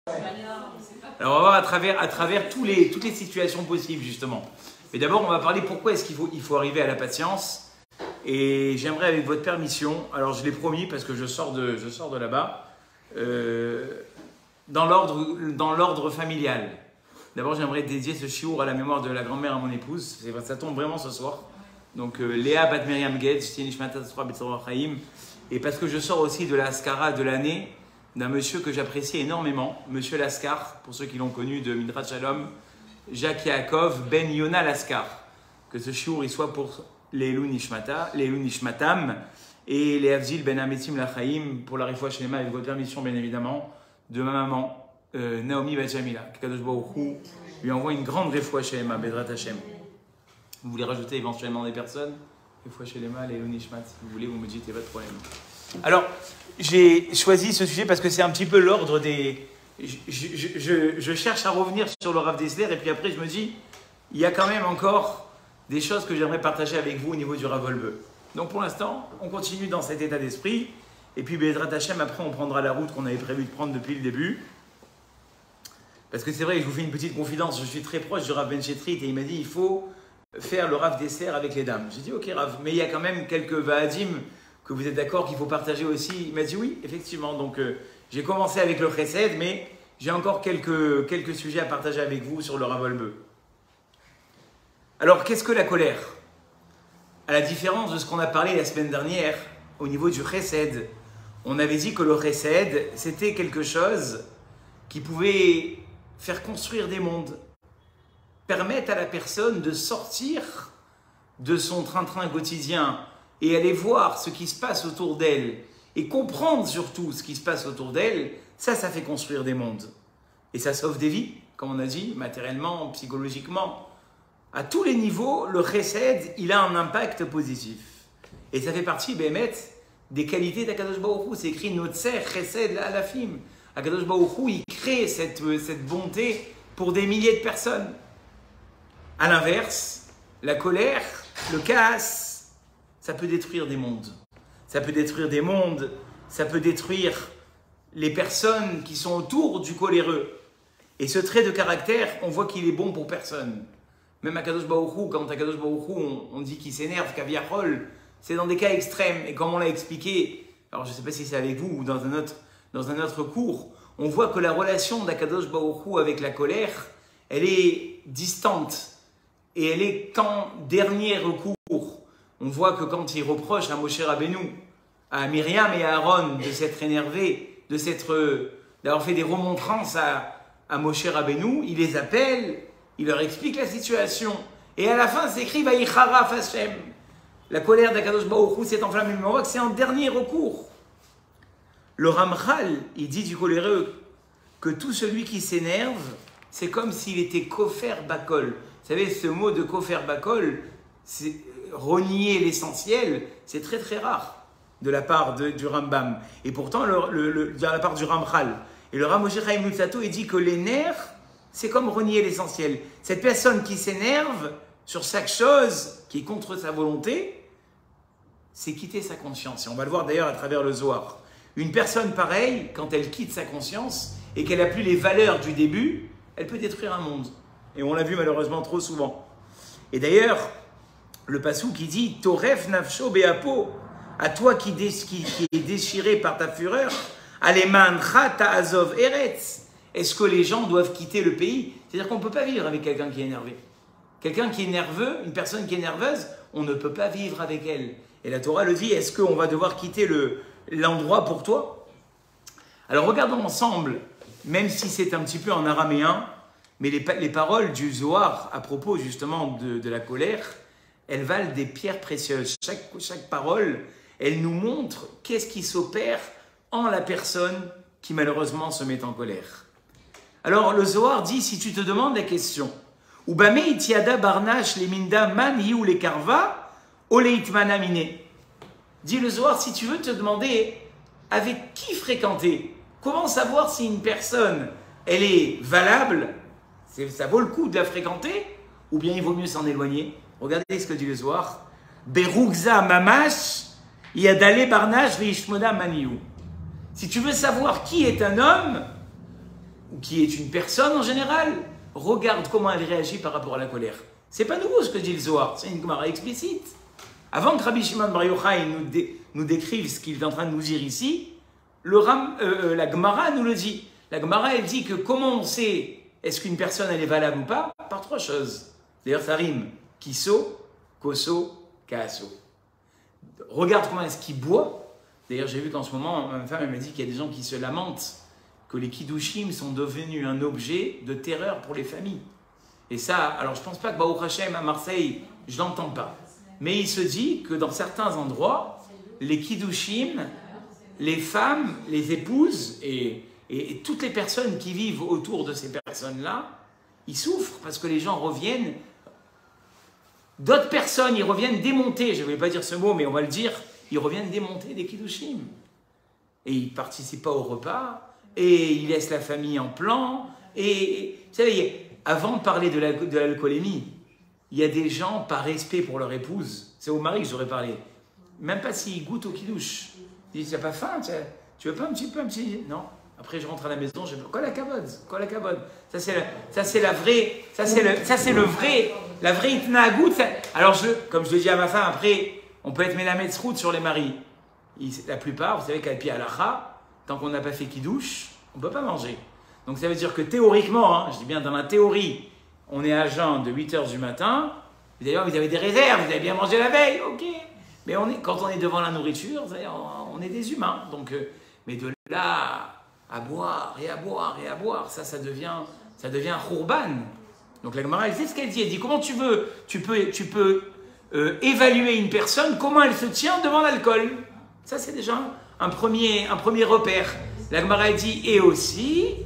Alors on va voir à travers toutes les situations possibles justement. Mais d'abord on va parler pourquoi est-ce qu'il faut arriver à la patience. Et j'aimerais avec votre permission, alors je l'ai promis parce que je sors de là-bas, dans l'ordre familial. D'abord j'aimerais dédier ce chiour à la mémoire de la grand-mère à mon épouse. Ça tombe vraiment ce soir. Donc Léa Bat Miriam Getz, et parce que je sors aussi de la Haskara de l'année d'un monsieur que j'apprécie énormément, monsieur Laskar, pour ceux qui l'ont connu de Midrash Shalom, Jacques Yaakov Ben Yona Laskar. Que ce chiour il soit pour les Elou Nishmatam et les Avzil Ben Ametim Lachaim pour la Refoua Shlema, avec votre permission bien évidemment, de ma maman Naomi Bajamila. Kadosh Baruch Hu lui envoie une grande Refoua Shlema, Bedrat Hashem. Vous voulez rajouter éventuellement des personnes? Refoua Shlema, les Elou Nishmat, si vous voulez, vous me dites, il n'y a pas de problème. Alors, j'ai choisi ce sujet parce que c'est un petit peu l'ordre des... Je cherche à revenir sur le Rav Dessler et puis après je me dis, il y a quand même encore des choses que j'aimerais partager avec vous au niveau du Rav Wolbe. Donc pour l'instant, on continue dans cet état d'esprit et puis Bedrat Hashem, après on prendra la route qu'on avait prévu de prendre depuis le début. Parce que c'est vrai, je vous fais une petite confidence, je suis très proche du Rav Ben Chetrit et il m'a dit, il faut faire le Rav Dessler avec les dames. J'ai dit, ok Rav, mais il y a quand même quelques Vahadim que vous êtes d'accord qu'il faut partager aussi. Il m'a dit oui, effectivement. Donc j'ai commencé avec le Chesed, mais j'ai encore quelques sujets à partager avec vous sur le Rav Wolbe. Alors qu'est-ce que la colère? À la différence de ce qu'on a parlé la semaine dernière au niveau du Chesed, on avait dit que le Chesed c'était quelque chose qui pouvait faire construire des mondes, permettre à la personne de sortir de son train-train quotidien et aller voir ce qui se passe autour d'elle et comprendre surtout ce qui se passe autour d'elle, ça fait construire des mondes. Et ça sauve des vies, comme on a dit, matériellement, psychologiquement. À tous les niveaux, le chesed, il a un impact positif. Et ça fait partie, Bémet, des qualités d'Akadosh Baruch Hu. C'est écrit Notser chesed alafim. Akadosh Baruch Hu, il crée cette bonté pour des milliers de personnes. À l'inverse, la colère, le chaos, ça peut détruire des mondes. Ça peut détruire des mondes, ça peut détruire les personnes qui sont autour du coléreux. Et ce trait de caractère, on voit qu'il est bon pour personne. Même à Kadosh Baruch Hu, quand à Kadosh Baruch Hu, on dit qu'il s'énerve, Kaviachol, c'est dans des cas extrêmes. Et comme on l'a expliqué, alors je ne sais pas si c'est avec vous ou dans un autre cours, on voit que la relation d'Akadosh Baruch Hu avec la colère, elle est distante. Et elle est qu'en dernier recours. On voit que quand il reproche à Moshe Rabbeinu, à Myriam et à Aaron de s'être énervés, d'avoir fait des remontrances à Moshe Rabbeinu, il les appelle, il leur explique la situation. Et à la fin, c'est écrit Vaïcharaf Hashem. La colère d'Akadosh Baruch Hu s'est enflammée, mais on voit que c'est en dernier recours. Le Ramchal, il dit du coléreux que tout celui qui s'énerve, c'est comme s'il était kofer bakol. Vous savez, ce mot de kofer bakol, c'est renier l'essentiel, c'est très très rare de la part du Rambam. Et pourtant, de la part du Ramchal. Et le Rav Moshe Chaim Luzzatto, il dit que les nerfs, c'est comme renier l'essentiel. Cette personne qui s'énerve sur chaque chose qui est contre sa volonté, c'est quitter sa conscience. Et on va le voir d'ailleurs à travers le Zohar. Une personne pareille, quand elle quitte sa conscience et qu'elle n'a plus les valeurs du début, elle peut détruire un monde. Et on l'a vu malheureusement trop souvent. Et d'ailleurs, le passou qui dit « Toref nafsho beapo » à toi qui est déchiré par ta fureur, « Alemancha ta'azov eretz » est-ce que les gens doivent quitter le pays? C'est-à-dire qu'on ne peut pas vivre avec quelqu'un qui est énervé. Quelqu'un qui est nerveux, une personne qui est nerveuse, on ne peut pas vivre avec elle. Et la Torah le dit, est-ce qu'on va devoir quitter l'endroit pour toi? Alors regardons ensemble, même si c'est un petit peu en araméen, mais les paroles du Zohar à propos justement de la colère, elles valent des pierres précieuses. Chaque parole, elle nous montre qu'est-ce qui s'opère en la personne qui malheureusement se met en colère. Alors le Zohar dit, si tu te demandes la question, Ubame itiada barnash le minda man hiu le karva oleit manamine. Dit le Zohar, si tu veux te demander avec qui fréquenter, comment savoir si une personne, elle est valable, ça vaut le coup de la fréquenter, ou bien il vaut mieux s'en éloigner. Regardez ce que dit le Zohar. Berugza mamash yadale barnash leishmoda maniu. Si tu veux savoir qui est un homme, ou qui est une personne en général, regarde comment elle réagit par rapport à la colère. C'est pas nouveau ce que dit le Zohar, c'est une Gemara explicite. Avant que Rabbi Shimon Bar Yochai nous décrive ce qu'il est en train de nous dire ici, la Gemara nous le dit. La Gemara, elle dit que comment on sait est-ce qu'une personne elle est valable ou pas? Par trois choses. D'ailleurs, ça rime. Kiso, Koso, Kaaso. Regarde comment est-ce qu'il boit. D'ailleurs, j'ai vu qu'en ce moment, ma femme elle m'a dit qu'il y a des gens qui se lamentent que les kiddushim sont devenus un objet de terreur pour les familles. Et ça, alors je ne pense pas que Baruch Hashem à Marseille, je ne l'entends pas. Mais il se dit que dans certains endroits, les kiddushim, les femmes, les épouses et toutes les personnes qui vivent autour de ces personnes-là, ils souffrent parce que les gens reviennent. D'autres personnes, ils reviennent démonter, je ne vais pas dire ce mot, mais on va le dire, ils reviennent démonter des kiddushim. Et ils ne participent pas au repas, et ils laissent la famille en plan. Et vous savez, avant de parler de l'alcoolémie, il y a des gens, par respect pour leur épouse, c'est au mari que j'aurais parlé, même pas s'ils goûtent au kiddush. Ils disent, tu n'as pas faim, tu veux pas un petit... Non. Après, je rentre à la maison, je fais quoi la cabode. Ça, c'est la vraie, la vraie itnagout. Alors, comme je le dis à ma femme, après, on peut être mélamé de route sur les maris. La plupart, vous savez qu'à pied à l'akha, tant qu'on n'a pas fait kiddush, on ne peut pas manger. Donc, ça veut dire que théoriquement, je dis bien dans la théorie, on est à jeun de 8h du matin. D'ailleurs, vous avez des réserves, vous avez bien mangé la veille, ok. Mais quand on est devant la nourriture, on est des humains. Donc, mais de là à boire et à boire et à boire, ça devient un khourban. Donc la Gemara, elle sait ce qu'elle dit. Elle dit comment tu peux évaluer une personne, comment elle se tient devant l'alcool. Ça, c'est déjà un premier repère. La Gemara, elle dit, et aussi,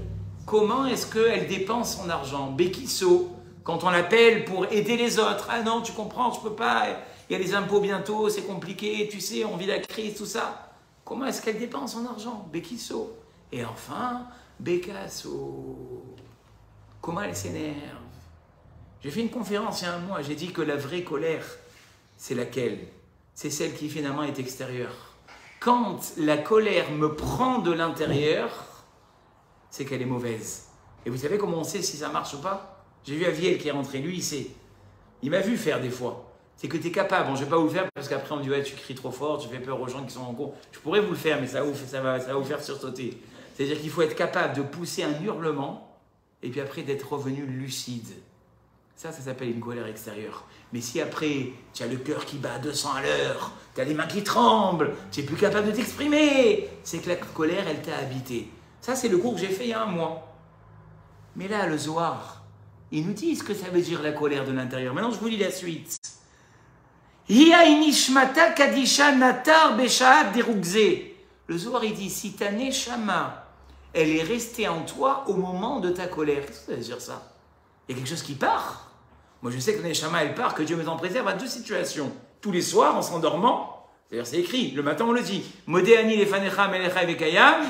comment est-ce qu'elle dépense son argent? Bekisso, quand on l'appelle pour aider les autres. Ah non, tu comprends, je peux pas, il y a les impôts bientôt, c'est compliqué, tu sais, on vit la crise, tout ça. Comment est-ce qu'elle dépense son argent? Bekisso. Et enfin, Bekasso. Comment elle s'énerve? J'ai fait une conférence il y a un mois, j'ai dit que la vraie colère, c'est laquelle? C'est celle qui finalement est extérieure. Quand la colère me prend de l'intérieur, c'est qu'elle est mauvaise. Et vous savez comment on sait si ça marche ou pas? J'ai vu Aviel qui est rentré, lui il sait. Il m'a vu faire des fois. C'est que tu es capable, bon, je ne vais pas vous le faire parce qu'après on me dit ouais, tu cries trop fort, tu fais peur aux gens qui sont en cours. Je pourrais vous le faire, mais ça va vous faire sursauter. C'est-à-dire qu'il faut être capable de pousser un hurlement et puis après d'être revenu lucide. Ça s'appelle une colère extérieure. Mais si après, tu as le cœur qui bat à 200 à l'heure, tu as les mains qui tremblent, tu n'es plus capable de t'exprimer, c'est que la colère, elle t'a habité. Ça, c'est le cours que j'ai fait il y a un mois. Mais là, le Zohar, il nous dit ce que ça veut dire la colère de l'intérieur. Maintenant, je vous lis la suite. Inishmata kadisha natar beshaat derugze. Le Zohar, il dit, si ta neshama, elle est restée en toi au moment de ta colère. Qu'est-ce que ça veut dire ça? Il y a quelque chose qui part. Moi, je sais que la neshama, elle part, que Dieu me en préserve à deux situations. Tous les soirs, en s'endormant, d'ailleurs, c'est écrit, le matin, on le dit, Modéani lefanecha melecha vekayam,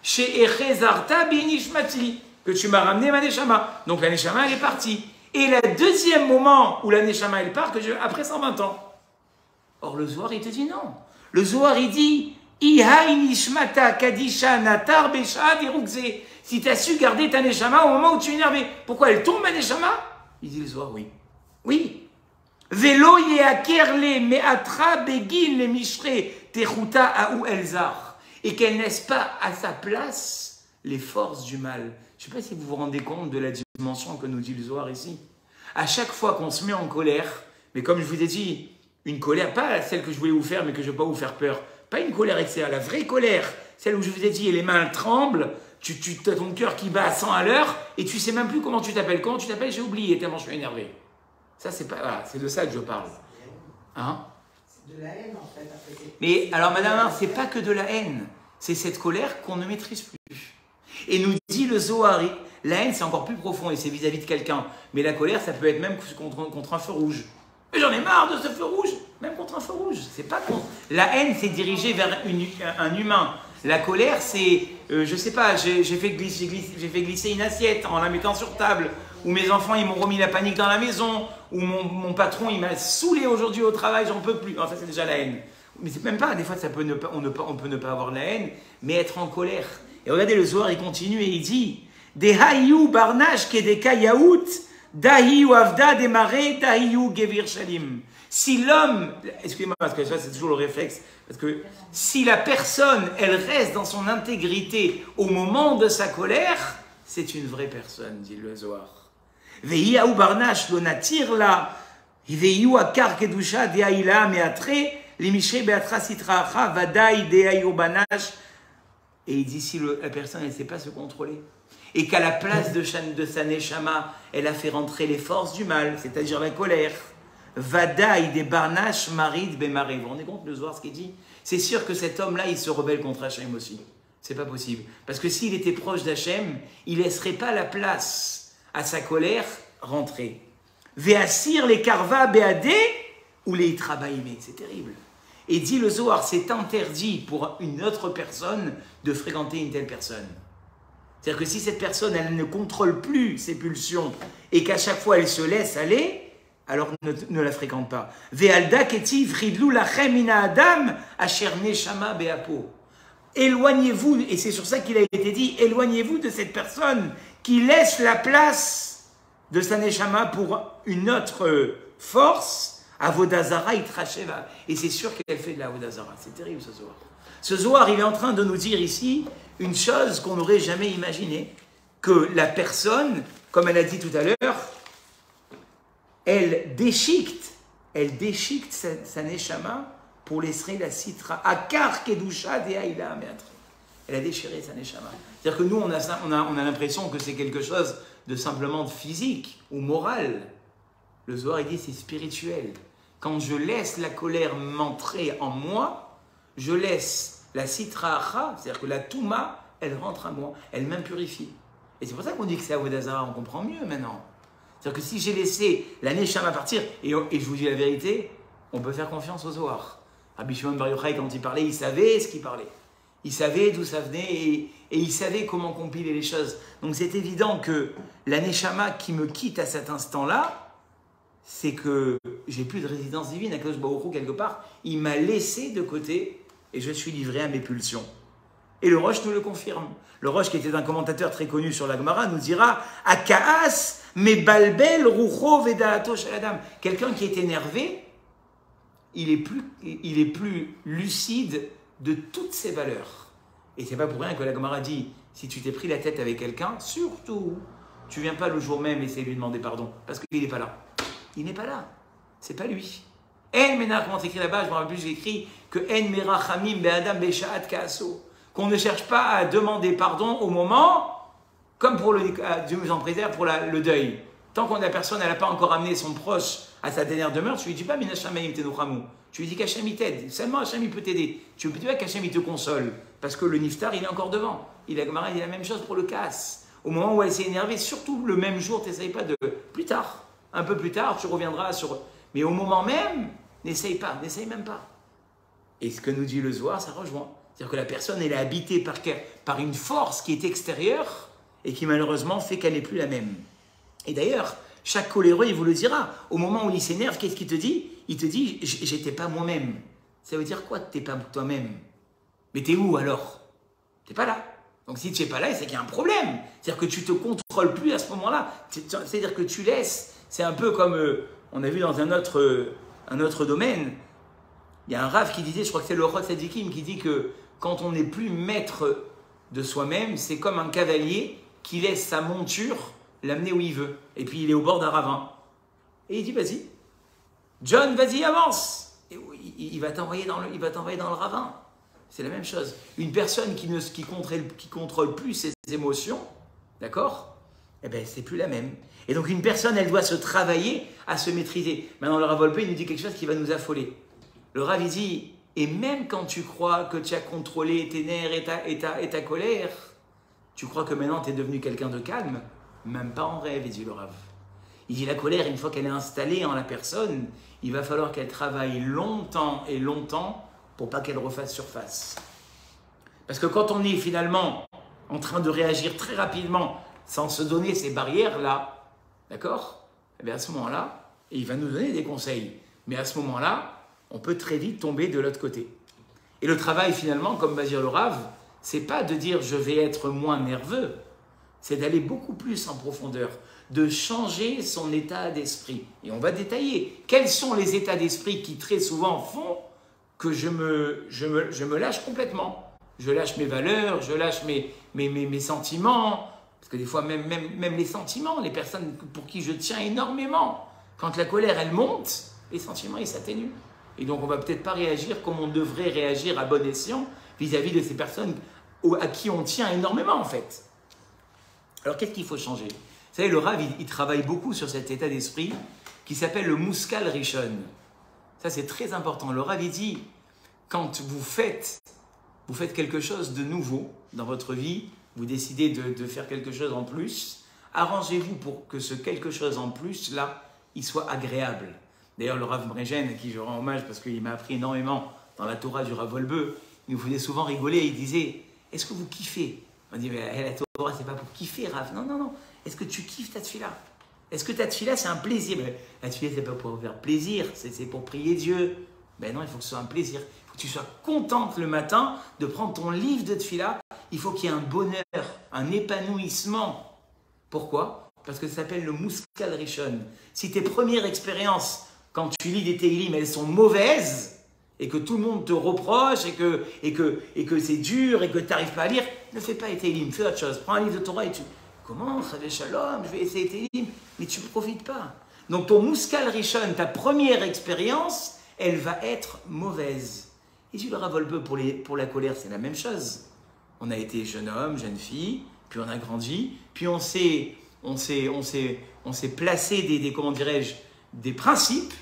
she'echezarta binishmati, que tu m'as ramené ma neshama. Donc, la neshama, elle est partie. Et le deuxième moment où la neshama, elle part, après 120 ans. Or, le Zohar, il te dit non. Le Zohar, il dit, Iha inishmata kadisha natar besha dirugze. Si tu as su garder ta neshama au moment où tu es énervé, pourquoi elle tombe, ma neshama? Il dit le Zohar, oui. Oui. Velo yeakerle meatra begin le mishre techuta aou elzar. Et qu'elle n'est pas à sa place les forces du mal. Je ne sais pas si vous vous rendez compte de la dimension que nous dit le Zohar ici. À chaque fois qu'on se met en colère, mais comme je vous ai dit, une colère, pas celle que je voulais vous faire, mais que je ne veux pas vous faire peur. Pas une colère extérieure, la vraie colère, celle où je vous ai dit, les mains tremblent, tu as ton cœur qui bat à 100 à l'heure, et tu ne sais même plus comment tu t'appelles. Comment tu t'appelles? J'ai oublié, tellement je suis énervé. Ça, c'est pas, voilà, c'est de ça que je parle. Hein? C'est de la haine, en fait. Mais alors, madame, c'est pas que de la haine. C'est cette colère qu'on ne maîtrise plus. Et nous dit le Zohar, la haine, c'est encore plus profond, et c'est vis-à-vis de quelqu'un. Mais la colère, ça peut être même contre un feu rouge. Mais j'en ai marre de ce feu rouge, même contre un feu rouge. C'est pas contre. La haine, c'est dirigé vers un humain. La colère, c'est, je sais pas, j'ai fait glisser une assiette en la mettant sur table, ou mes enfants, ils m'ont remis la panique dans la maison, ou mon patron, il m'a saoulé aujourd'hui au travail, j'en peux plus. Enfin, c'est déjà la haine. Mais c'est même pas, des fois, on peut ne pas avoir la haine, mais être en colère. Et regardez, le Zohar, il continue et il dit, Des haïou barnash ke des kayaout, dahiou avda démarré, dahiou gevir shalim. Si l'homme, excusez-moi parce que ça c'est toujours le réflexe, parce que si la personne, elle reste dans son intégrité au moment de sa colère, c'est une vraie personne, dit le Zohar. Vehiaou barnash lo natir la, vehiou akar kedusha de haïla meatre, les mishre beatra sitracha vadai de haïou banash. Et il dit si la personne ne sait pas se contrôler, et qu'à la place de sa neshama, elle a fait rentrer les forces du mal, c'est-à-dire la colère, Vadaï des barnash marid bemaré. Vous vous rendez compte le Zohar ce qu'il dit? C'est sûr que cet homme-là, il se rebelle contre Hachem aussi. C'est pas possible. Parce que s'il était proche d'Hachem, il ne laisserait pas la place à sa colère rentrer. Ve'asir les karva beadé ou les itrabaïmé. C'est terrible. Et dit le Zohar, c'est interdit pour une autre personne de fréquenter une telle personne. C'est-à-dire que si cette personne, elle ne contrôle plus ses pulsions et qu'à chaque fois elle se laisse aller, alors ne la fréquente pas. Ve'alda keti vridlou lachem ina adam asher neshama beapo. Éloignez-vous, et c'est sur ça qu'il a été dit, éloignez-vous de cette personne qui laisse la place de sa neshama pour une autre force, avodazara itrasheva. Et c'est sûr qu'elle fait de la avodazara. C'est terrible ce Zohar. Ce Zohar, il est en train de nous dire ici une chose qu'on n'aurait jamais imaginée, que la personne, comme elle a dit tout à l'heure, elle déchiquete sa neshama pour laisser la citra. Akar kedusha de haïla meatre. Elle a déchiré sa neshama. C'est-à-dire que nous, on a l'impression que c'est quelque chose de simplement physique ou moral. Le Zohar, il dit c'est spirituel. Quand je laisse la colère m'entrer en moi, je laisse la citra acha, c'est-à-dire que la touma, elle rentre à moi, elle m'impurifie. Et c'est pour ça qu'on dit que c'est avodazara, on comprend mieux maintenant. C'est-à-dire que si j'ai laissé la neshama partir, et je vous dis la vérité, on peut faire confiance au Zohar. Rabbi Shimon Bar Yochai, quand il parlait, il savait ce qu'il parlait. Il savait d'où ça venait et il savait comment compiler les choses. Donc c'est évident que la neshama qui me quitte à cet instant-là, c'est que j'ai plus de résidence divine. Akadosh Baruch Hu, quelque part, il m'a laissé de côté et je suis livré à mes pulsions. Et le Rosh nous le confirme. Le Rosh, qui était un commentateur très connu sur la Gemara, nous dira « Akaas me balbel rucho vedaato shel adam » Quelqu'un qui est énervé, il est plus lucide de toutes ses valeurs. Et c'est pas pour rien que la Gemara dit « Si tu t'es pris la tête avec quelqu'un, surtout, tu viens pas le jour même essayer de lui demander pardon, parce qu'il n'est pas là. » Il n'est pas là. C'est pas lui. En mena, comment c'est écrit là-bas, je me rappelle plus, j'ai écrit que en merachamim be'adam be'sha'at ka'aso. Qu'on ne cherche pas à demander pardon au moment, comme pour Dieu nous en préserve, pour le deuil. Tant qu'on la personne, elle n'a pas encore amené son proche à sa dernière demeure, tu lui dis pas minashamayim tenuchamu. Tu lui dis qu'Hachem il t'aide. Seulement Hachem il peut t'aider. Tu ne peux pas qu'Hachem il te console. Parce que le niftar il est encore devant. Il a dit la même chose pour le casse. Au moment où elle s'est énervée, surtout le même jour, t'essayes pas de. Plus tard. Un peu plus tard, tu reviendras sur. Mais au moment même, n'essaye pas, n'essaye même pas. Et ce que nous dit le Zohar, ça rejoint. C'est-à-dire que la personne, elle est habitée par une force qui est extérieure et qui malheureusement fait qu'elle n'est plus la même. Et d'ailleurs, chaque coléreux, il vous le dira. Au moment où il s'énerve, qu'est-ce qu'il te dit? Il te dit, j'étais pas moi-même. Ça veut dire quoi, t'es pas toi-même? Mais t'es où alors? T'es pas là. Donc si tu n'es pas là, c'est qu'il y a un problème. C'est-à-dire que tu te contrôles plus à ce moment-là. C'est-à-dire que tu laisses. C'est un peu comme on a vu dans un autre domaine. Il y a un Rav qui disait, je crois que c'est le Chod Tzadikim, qui dit que quand on n'est plus maître de soi-même, c'est comme un cavalier qui laisse sa monture l'amener où il veut. Et puis il est au bord d'un ravin. Et il dit, vas-y, John, vas-y, avance. Et il va t'envoyer dans le ravin. C'est la même chose. Une personne qui contrôle plus ses émotions, d'accord? Eh bien, c'est plus la même. Et donc une personne, elle doit se travailler à se maîtriser. Maintenant, le Rav Wolpe, il nous dit quelque chose qui va nous affoler. Le Rav, il dit, et même quand tu crois que tu as contrôlé tes nerfs et ta colère, tu crois que maintenant tu es devenu quelqu'un de calme? Même pas en rêve, il dit le Rav. Il dit, la colère, une fois qu'elle est installée en la personne, il va falloir qu'elle travaille longtemps et longtemps pour pas qu'elle refasse surface. Parce que quand on est finalement en train de réagir très rapidement, sans se donner ces barrières-là, d'accord? Eh bien à ce moment-là, il va nous donner des conseils. Mais à ce moment-là, on peut très vite tomber de l'autre côté. Et le travail finalement, comme va dire le Rav, c'est pas de dire je vais être moins nerveux. c'est d'aller beaucoup plus en profondeur, de changer son état d'esprit. Et on va détailler quels sont les états d'esprit qui très souvent font que je me lâche complètement. Je lâche mes valeurs, je lâche mes sentiments, parce que des fois même les sentiments, les personnes pour qui je tiens énormément, quand la colère elle monte, les sentiments ils s'atténuent. Et donc on ne va peut-être pas réagir comme on devrait réagir à bon escient vis-à-vis de ces personnes à qui on tient énormément en fait. Alors qu'est-ce qu'il faut changer? Vous savez, le Rav il travaille beaucoup sur cet état d'esprit qui s'appelle le Muskal Rishon. Ça c'est très important. Le Rav il dit, quand vous faites quelque chose de nouveau dans votre vie, vous décidez de faire quelque chose en plus, arrangez-vous pour que ce quelque chose en plus là, il soit agréable. D'ailleurs, le Rav Mregen, à qui je rends hommage parce qu'il m'a appris énormément dans la Torah du Rav Wolbe, il nous faisait souvent rigoler. Il disait, est-ce que vous kiffez? On dit, mais la Torah, c'est pas pour kiffer, Rav. Non, non, non. Est-ce que tu kiffes ta tefila? Est-ce que ta tefila, c'est un plaisir? La tefila, c'est pas pour faire plaisir, c'est pour prier Dieu. Ben non, il faut que ce soit un plaisir. Il faut que tu sois contente le matin de prendre ton livre de tefila. Il faut qu'il y ait un bonheur, un épanouissement. Pourquoi? Parce que ça s'appelle le Muskal Rishon. Si tes premières expériences, quand tu lis des Tehillim, elles sont mauvaises, et que tout le monde te reproche, et que c'est dur, et que tu n'arrives pas à lire, ne fais pas les Tehillim, fais autre chose. Prends un livre de Torah et tu... Comment? Chavé Shalom, je vais essayer les Tehillim. Mais tu ne profites pas. Donc ton Muskal Rishon, ta première expérience, elle va être mauvaise. Et tu le Rav Wolbe pour la colère, c'est la même chose. On a été jeune homme, jeune fille, puis on a grandi, puis on s'est placé comment dirais-je, des principes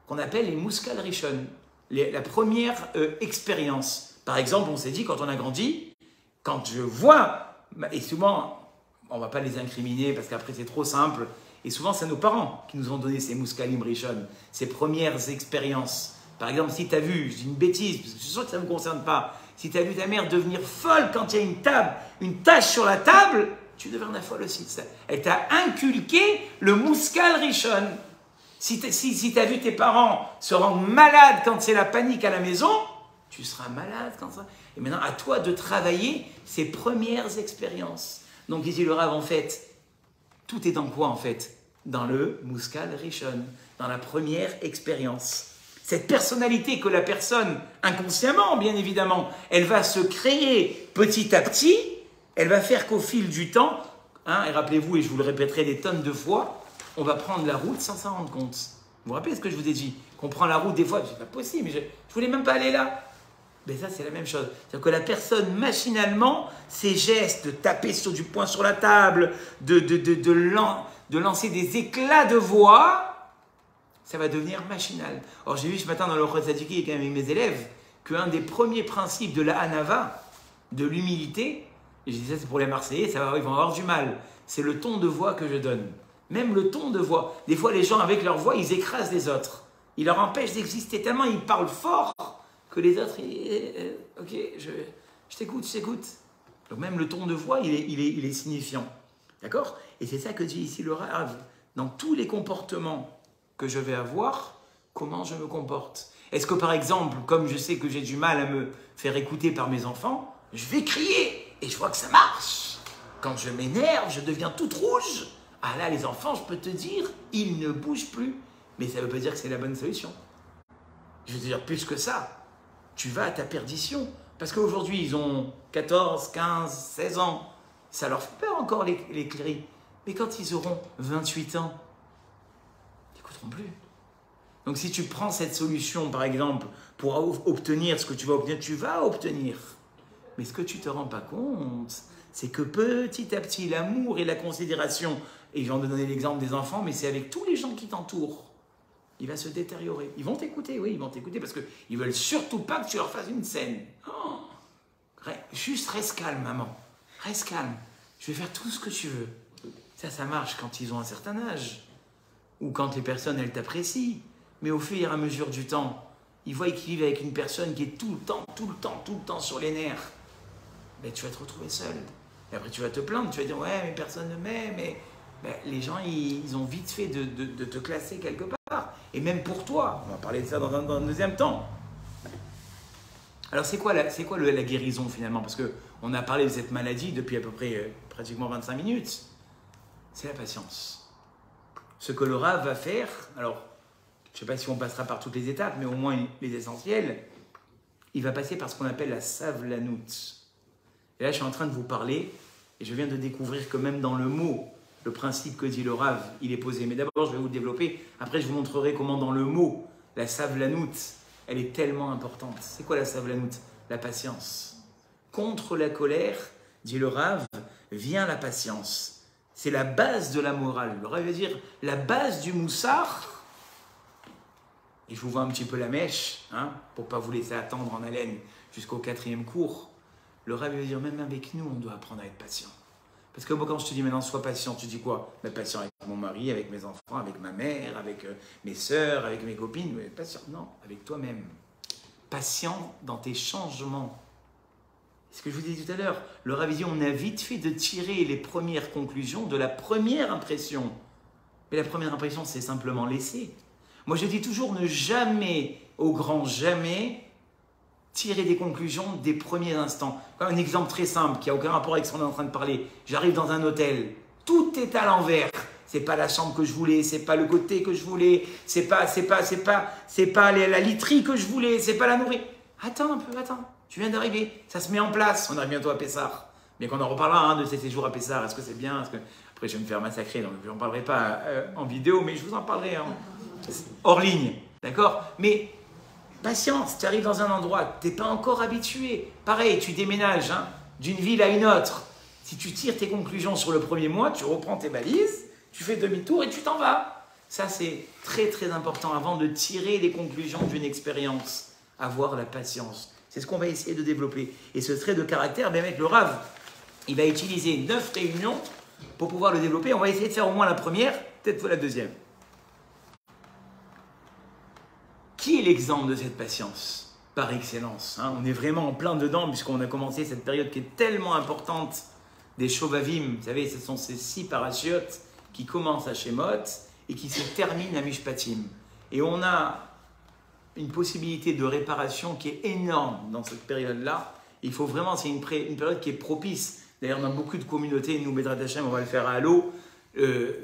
qu'on appelle les Muskal Rishon, la première expérience. Par exemple, on s'est dit, quand on a grandi, quand je vois, et souvent, on ne va pas les incriminer parce qu'après c'est trop simple, et souvent c'est nos parents qui nous ont donné ces Muskalim Rishon, ces premières expériences. Par exemple, si tu as vu, je dis une bêtise, parce que je suis sûr que ça ne me concerne pas, si tu as vu ta mère devenir folle quand il y a une tache sur la table, tu deviens folle aussi. Elle t'a inculqué le Muskal Rishon. Si tu as vu tes parents se rendre malades quand c'est la panique à la maison, tu seras malade quand ça. Et maintenant, à toi de travailler ces premières expériences. Donc, ici, le Rav, en fait, tout est dans quoi, en fait? Dans le Muskal Rishon, dans la première expérience. Cette personnalité que la personne, inconsciemment, bien évidemment, elle va se créer petit à petit, elle va faire qu'au fil du temps, et rappelez-vous, et je vous le répéterai des tonnes de fois, on va prendre la route sans s'en rendre compte. Vous vous rappelez ce que je vous ai dit? Qu'on prend la route des fois, c'est pas possible, mais je voulais même pas aller là. Mais ça, c'est la même chose. C'est-à-dire que la personne, machinalement, ses gestes, de taper du poing sur la table, de lancer des éclats de voix, ça va devenir machinal. Or, j'ai vu ce matin dans le Chod Tzadiki avec mes élèves qu'un des premiers principes de la Hanava, de l'humilité, et je dis ça, c'est pour les Marseillais, ils vont avoir du mal, c'est le ton de voix que je donne. Même le ton de voix. Des fois, les gens, avec leur voix, ils écrasent les autres. Ils leur empêchent d'exister tellement ils parlent fort que les autres, ok, je t'écoute, je t'écoute. Donc même le ton de voix, il est signifiant. D'accord? Et c'est ça que dit ici le Rav. Dans tous les comportements que je vais avoir, comment je me comporte? Est-ce que par exemple, comme je sais que j'ai du mal à me faire écouter par mes enfants, je vais crier et je vois que ça marche. Quand je m'énerve, je deviens toute rouge. Ah là, les enfants, je peux te dire, ils ne bougent plus. Mais ça ne veut pas dire que c'est la bonne solution. Je veux dire, plus que ça, tu vas à ta perdition. Parce qu'aujourd'hui, ils ont 14, 15, 16 ans. Ça leur fait peur encore les cléris. Mais quand ils auront 28 ans, ils n'écouteront plus. Donc si tu prends cette solution, par exemple, pour obtenir ce que tu vas obtenir, tu vas obtenir. Mais ce que tu ne te rends pas compte, c'est que petit à petit, l'amour et la considération, et je viens de donner l'exemple des enfants, mais c'est avec tous les gens qui t'entourent, il va se détériorer. Ils vont t'écouter, oui, ils vont t'écouter parce qu'ils ne veulent surtout pas que tu leur fasses une scène. Oh, juste reste calme, maman. Reste calme. Je vais faire tout ce que tu veux. Ça marche quand ils ont un certain âge. Ou quand les personnes, elles t'apprécient. Mais au fur et à mesure du temps, ils voient qu'ils vivent avec une personne qui est tout le temps sur les nerfs. Ben, tu vas te retrouver seul. Et après, tu vas te plaindre. Tu vas dire, ouais, mais personne ne m'aime. Ben, les gens, ils ont vite fait de te classer quelque part. Et même pour toi. On va parler de ça dans un deuxième temps. Alors, c'est quoi la guérison finalement? Parce qu'on a parlé de cette maladie depuis à peu près pratiquement 25 minutes, c'est la patience. Ce que le Rav va faire, alors, je ne sais pas si on passera par toutes les étapes, mais au moins les essentiels, il va passer par ce qu'on appelle la savlanout. Et là, je suis en train de vous parler, et je viens de découvrir que même dans le mot, le principe que dit le Rav, il est posé. Mais d'abord, je vais vous le développer. Après, je vous montrerai comment dans le mot, la savlanout, elle est tellement importante. C'est quoi la savlanout? La patience. Contre la colère, dit le Rav, vient la patience. C'est la base de la morale. Le Rav veut dire la base du moussard. Et je vous vois un petit peu la mèche, hein, pour ne pas vous laisser attendre en haleine jusqu'au 4e cours. Le Rav veut dire même avec nous, on doit apprendre à être patient. Parce que moi, quand je te dis maintenant, sois patient, tu dis quoi? Mais patient avec mon mari, avec mes enfants, avec ma mère, avec mes sœurs, avec mes copines. Mais patient, non, avec toi-même. Patient dans tes changements. C'est ce que je vous disais tout à l'heure. Le Rav dit, on a vite fait de tirer les premières conclusions de la première impression. Mais la première impression, c'est simplement laisser. Moi, je dis toujours, ne jamais, au grand jamais, tirer des conclusions des premiers instants. Un exemple très simple, qui n'a aucun rapport avec ce qu'on est en train de parler. J'arrive dans un hôtel, tout est à l'envers. C'est pas la chambre que je voulais, c'est pas le côté que je voulais, c'est pas la literie que je voulais, c'est pas la nourriture. Attends un peu, attends. Tu viens d'arriver, ça se met en place. On arrive bientôt à Pessar. Bien qu'on en reparlera de ces séjours à Pessar. Est-ce que c'est bien? Après, je vais me faire massacrer, donc je n'en parlerai pas en vidéo, mais je vous en parlerai hors ligne. D'accord? Mais patience, tu arrives dans un endroit, tu n'es pas encore habitué. Pareil, tu déménages d'une ville à une autre. Si tu tires tes conclusions sur le premier mois, tu reprends tes valises, tu fais demi-tour et tu t'en vas. Ça, c'est très très important avant de tirer les conclusions d'une expérience. Avoir la patience. C'est ce qu'on va essayer de développer. Et ce trait de caractère, ben mec, le Rav, il va utiliser 9 réunions pour pouvoir le développer. On va essayer de faire au moins la première, peut-être la deuxième. Qui est l'exemple de cette patience par excellence? On est vraiment en plein dedans puisqu'on a commencé cette période qui est tellement importante des Shovavim. Vous savez, ce sont ces 6 parachutes qui commencent à Shemot et qui se terminent à Mishpatim. Et on a une possibilité de réparation qui est énorme dans cette période-là. Il faut vraiment, c'est une période qui est propice. D'ailleurs, dans beaucoup de communautés, nous, Bedrat Hashem, on va le faire à Halo,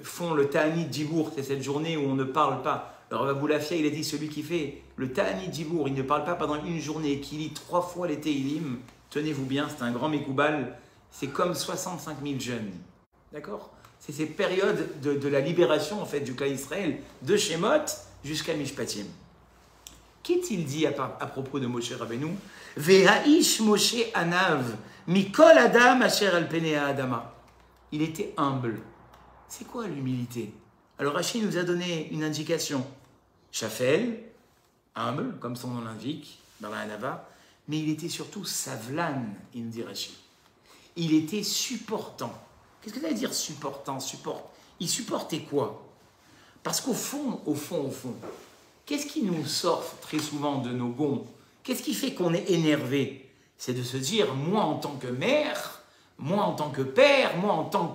font le Ta'anit Dibour. C'est cette journée où on ne parle pas. Alors, Rabbi Lafia, il a dit, celui qui fait le Ta'anit Dibour, il ne parle pas pendant une journée, qui lit 3 fois les Teilim, tenez-vous bien, c'est un grand Mekoubal, c'est comme 65 000 jeunes. D'accord? C'est ces périodes de la libération, en fait, du clan Israël, de Shemot jusqu'à Mishpatim. Qu'est-il dit à propos de Moshe Rabbeinu? Ve'ha'ish Moshe anav mikol adam asher al penei ha'adama. Il était humble. C'est quoi l'humilité? Alors Rashi nous a donné une indication. Shafel, humble, comme son nom l'indique, dans la Hanava, mais il était surtout savlan, il nous dit Rashi. Il était supportant. Qu'est-ce que ça veut dire supportant? Il supportait quoi? Parce qu'au fond, qu'est-ce qui nous sort très souvent de nos gonds? Qu'est-ce qui fait qu'on est énervé? C'est de se dire, moi en tant que mère, moi en tant que père, moi en tant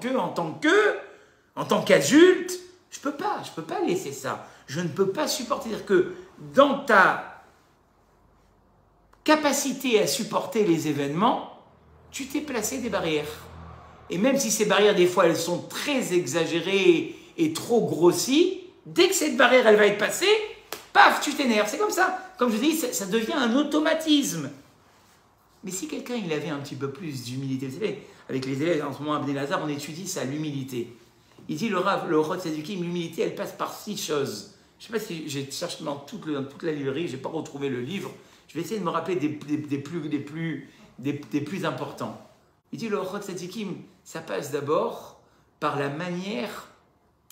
qu'adulte, je peux pas laisser ça. Je ne peux pas supporter. C'est-à-dire que dans ta capacité à supporter les événements, tu t'es placé des barrières. Et même si ces barrières, des fois, elles sont très exagérées et trop grossies, dès que cette barrière, elle va être passée, paf, tu t'énerves. C'est comme ça. Comme je dis, ça devient un automatisme. Mais si quelqu'un, il avait un petit peu plus d'humilité, vous savez, avec les élèves, en ce moment, à Bnei Lazar, on étudie ça, l'humilité. Il dit, le Rod Sadukim, l'humilité, elle passe par 6 choses. Je ne sais pas si j'ai cherché dans toute la librairie, je n'ai pas retrouvé le livre. Je vais essayer de me rappeler des plus importants. Il dit, le Rod Sadukim, ça passe d'abord par la manière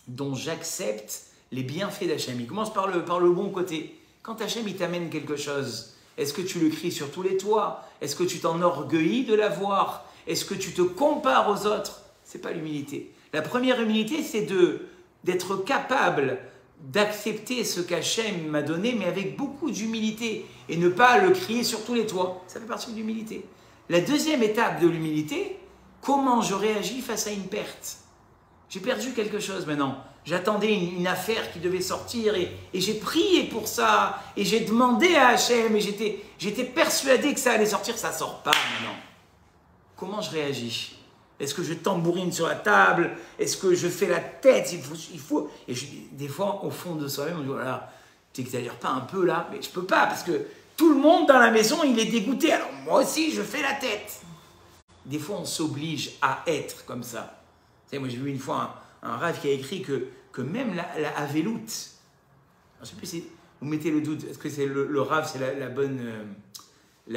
dont j'accepte les bienfaits d'Hachem. Il commence par le bon côté. Quand Hachem, il t'amène quelque chose, est-ce que tu le cries sur tous les toits? Est-ce que tu t'enorgueillis de l'avoir? Est-ce que tu te compares aux autres? Ce n'est pas l'humilité. La première humilité, c'est d'être capable d'accepter ce qu'Hachem m'a donné, mais avec beaucoup d'humilité, et ne pas le crier sur tous les toits. Ça fait partie de l'humilité. La deuxième étape de l'humilité, comment je réagis face à une perte? J'ai perdu quelque chose maintenant. J'attendais une affaire qui devait sortir et j'ai prié pour ça et j'ai demandé à Hachem et j'étais persuadé que ça allait sortir, ça ne sort pas maintenant. Comment je réagis? Est-ce que je tambourine sur la table? Est-ce que je fais la tête? Et des fois, au fond de soi-même, on dit, voilà, tu n'exagères pas un peu là? Mais je peux pas, parce que tout le monde dans la maison, il est dégoûté. Alors moi aussi, je fais la tête. Des fois, on s'oblige à être comme ça. Vous savez, moi, j'ai vu une fois un rave qui a écrit que même la aveloute, je ne sais plus si vous mettez le doute, est-ce que c'est le rave, c'est la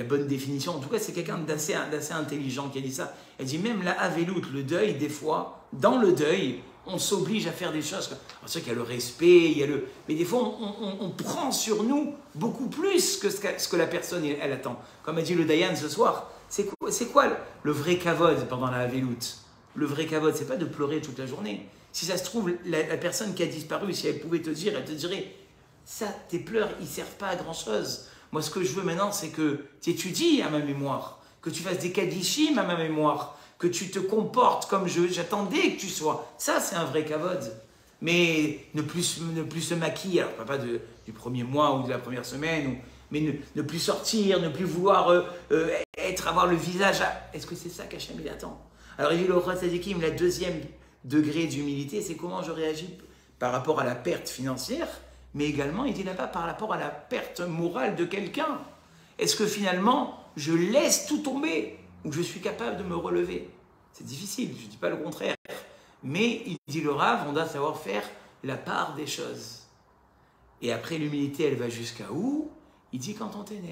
bonne définition. En tout cas, c'est quelqu'un d'assez intelligent qui a dit ça. Elle dit même la aveloute, le deuil, des fois, dans le deuil, on s'oblige à faire des choses. Alors, c'est vrai qu'il y a le respect, mais des fois, on prend sur nous beaucoup plus que ce que la personne, elle attend. Comme a dit le Dayan ce soir, c'est quoi le vrai kavod pendant la aveloute? Le vrai kavod, c'est pas de pleurer toute la journée. Si ça se trouve, la personne qui a disparu, si elle pouvait te dire, elle te dirait, ça, tes pleurs, ils servent pas à grand-chose. Moi, ce que je veux maintenant, c'est que tu étudies à ma mémoire, que tu fasses des kadishim à ma mémoire, que tu te comportes comme j'attendais que tu sois. Ça, c'est un vrai kavod. Mais ne plus se maquiller, alors pas du premier mois ou de la première semaine, mais ne plus sortir, ne plus vouloir avoir le visage. Est-ce que c'est ça qu'Hachem il attend? Alors, il dit le Roi Tzadikim, la deuxième degré d'humilité, c'est comment je réagis par rapport à la perte financière, mais également, il dit là-bas, par rapport à la perte morale de quelqu'un. Est-ce que finalement, je laisse tout tomber ou je suis capable de me relever? C'est difficile, je ne dis pas le contraire. Mais il dit le Rav, on doit savoir faire la part des choses. Et après, l'humilité, elle va jusqu'à où? Il dit quand on t'énerve,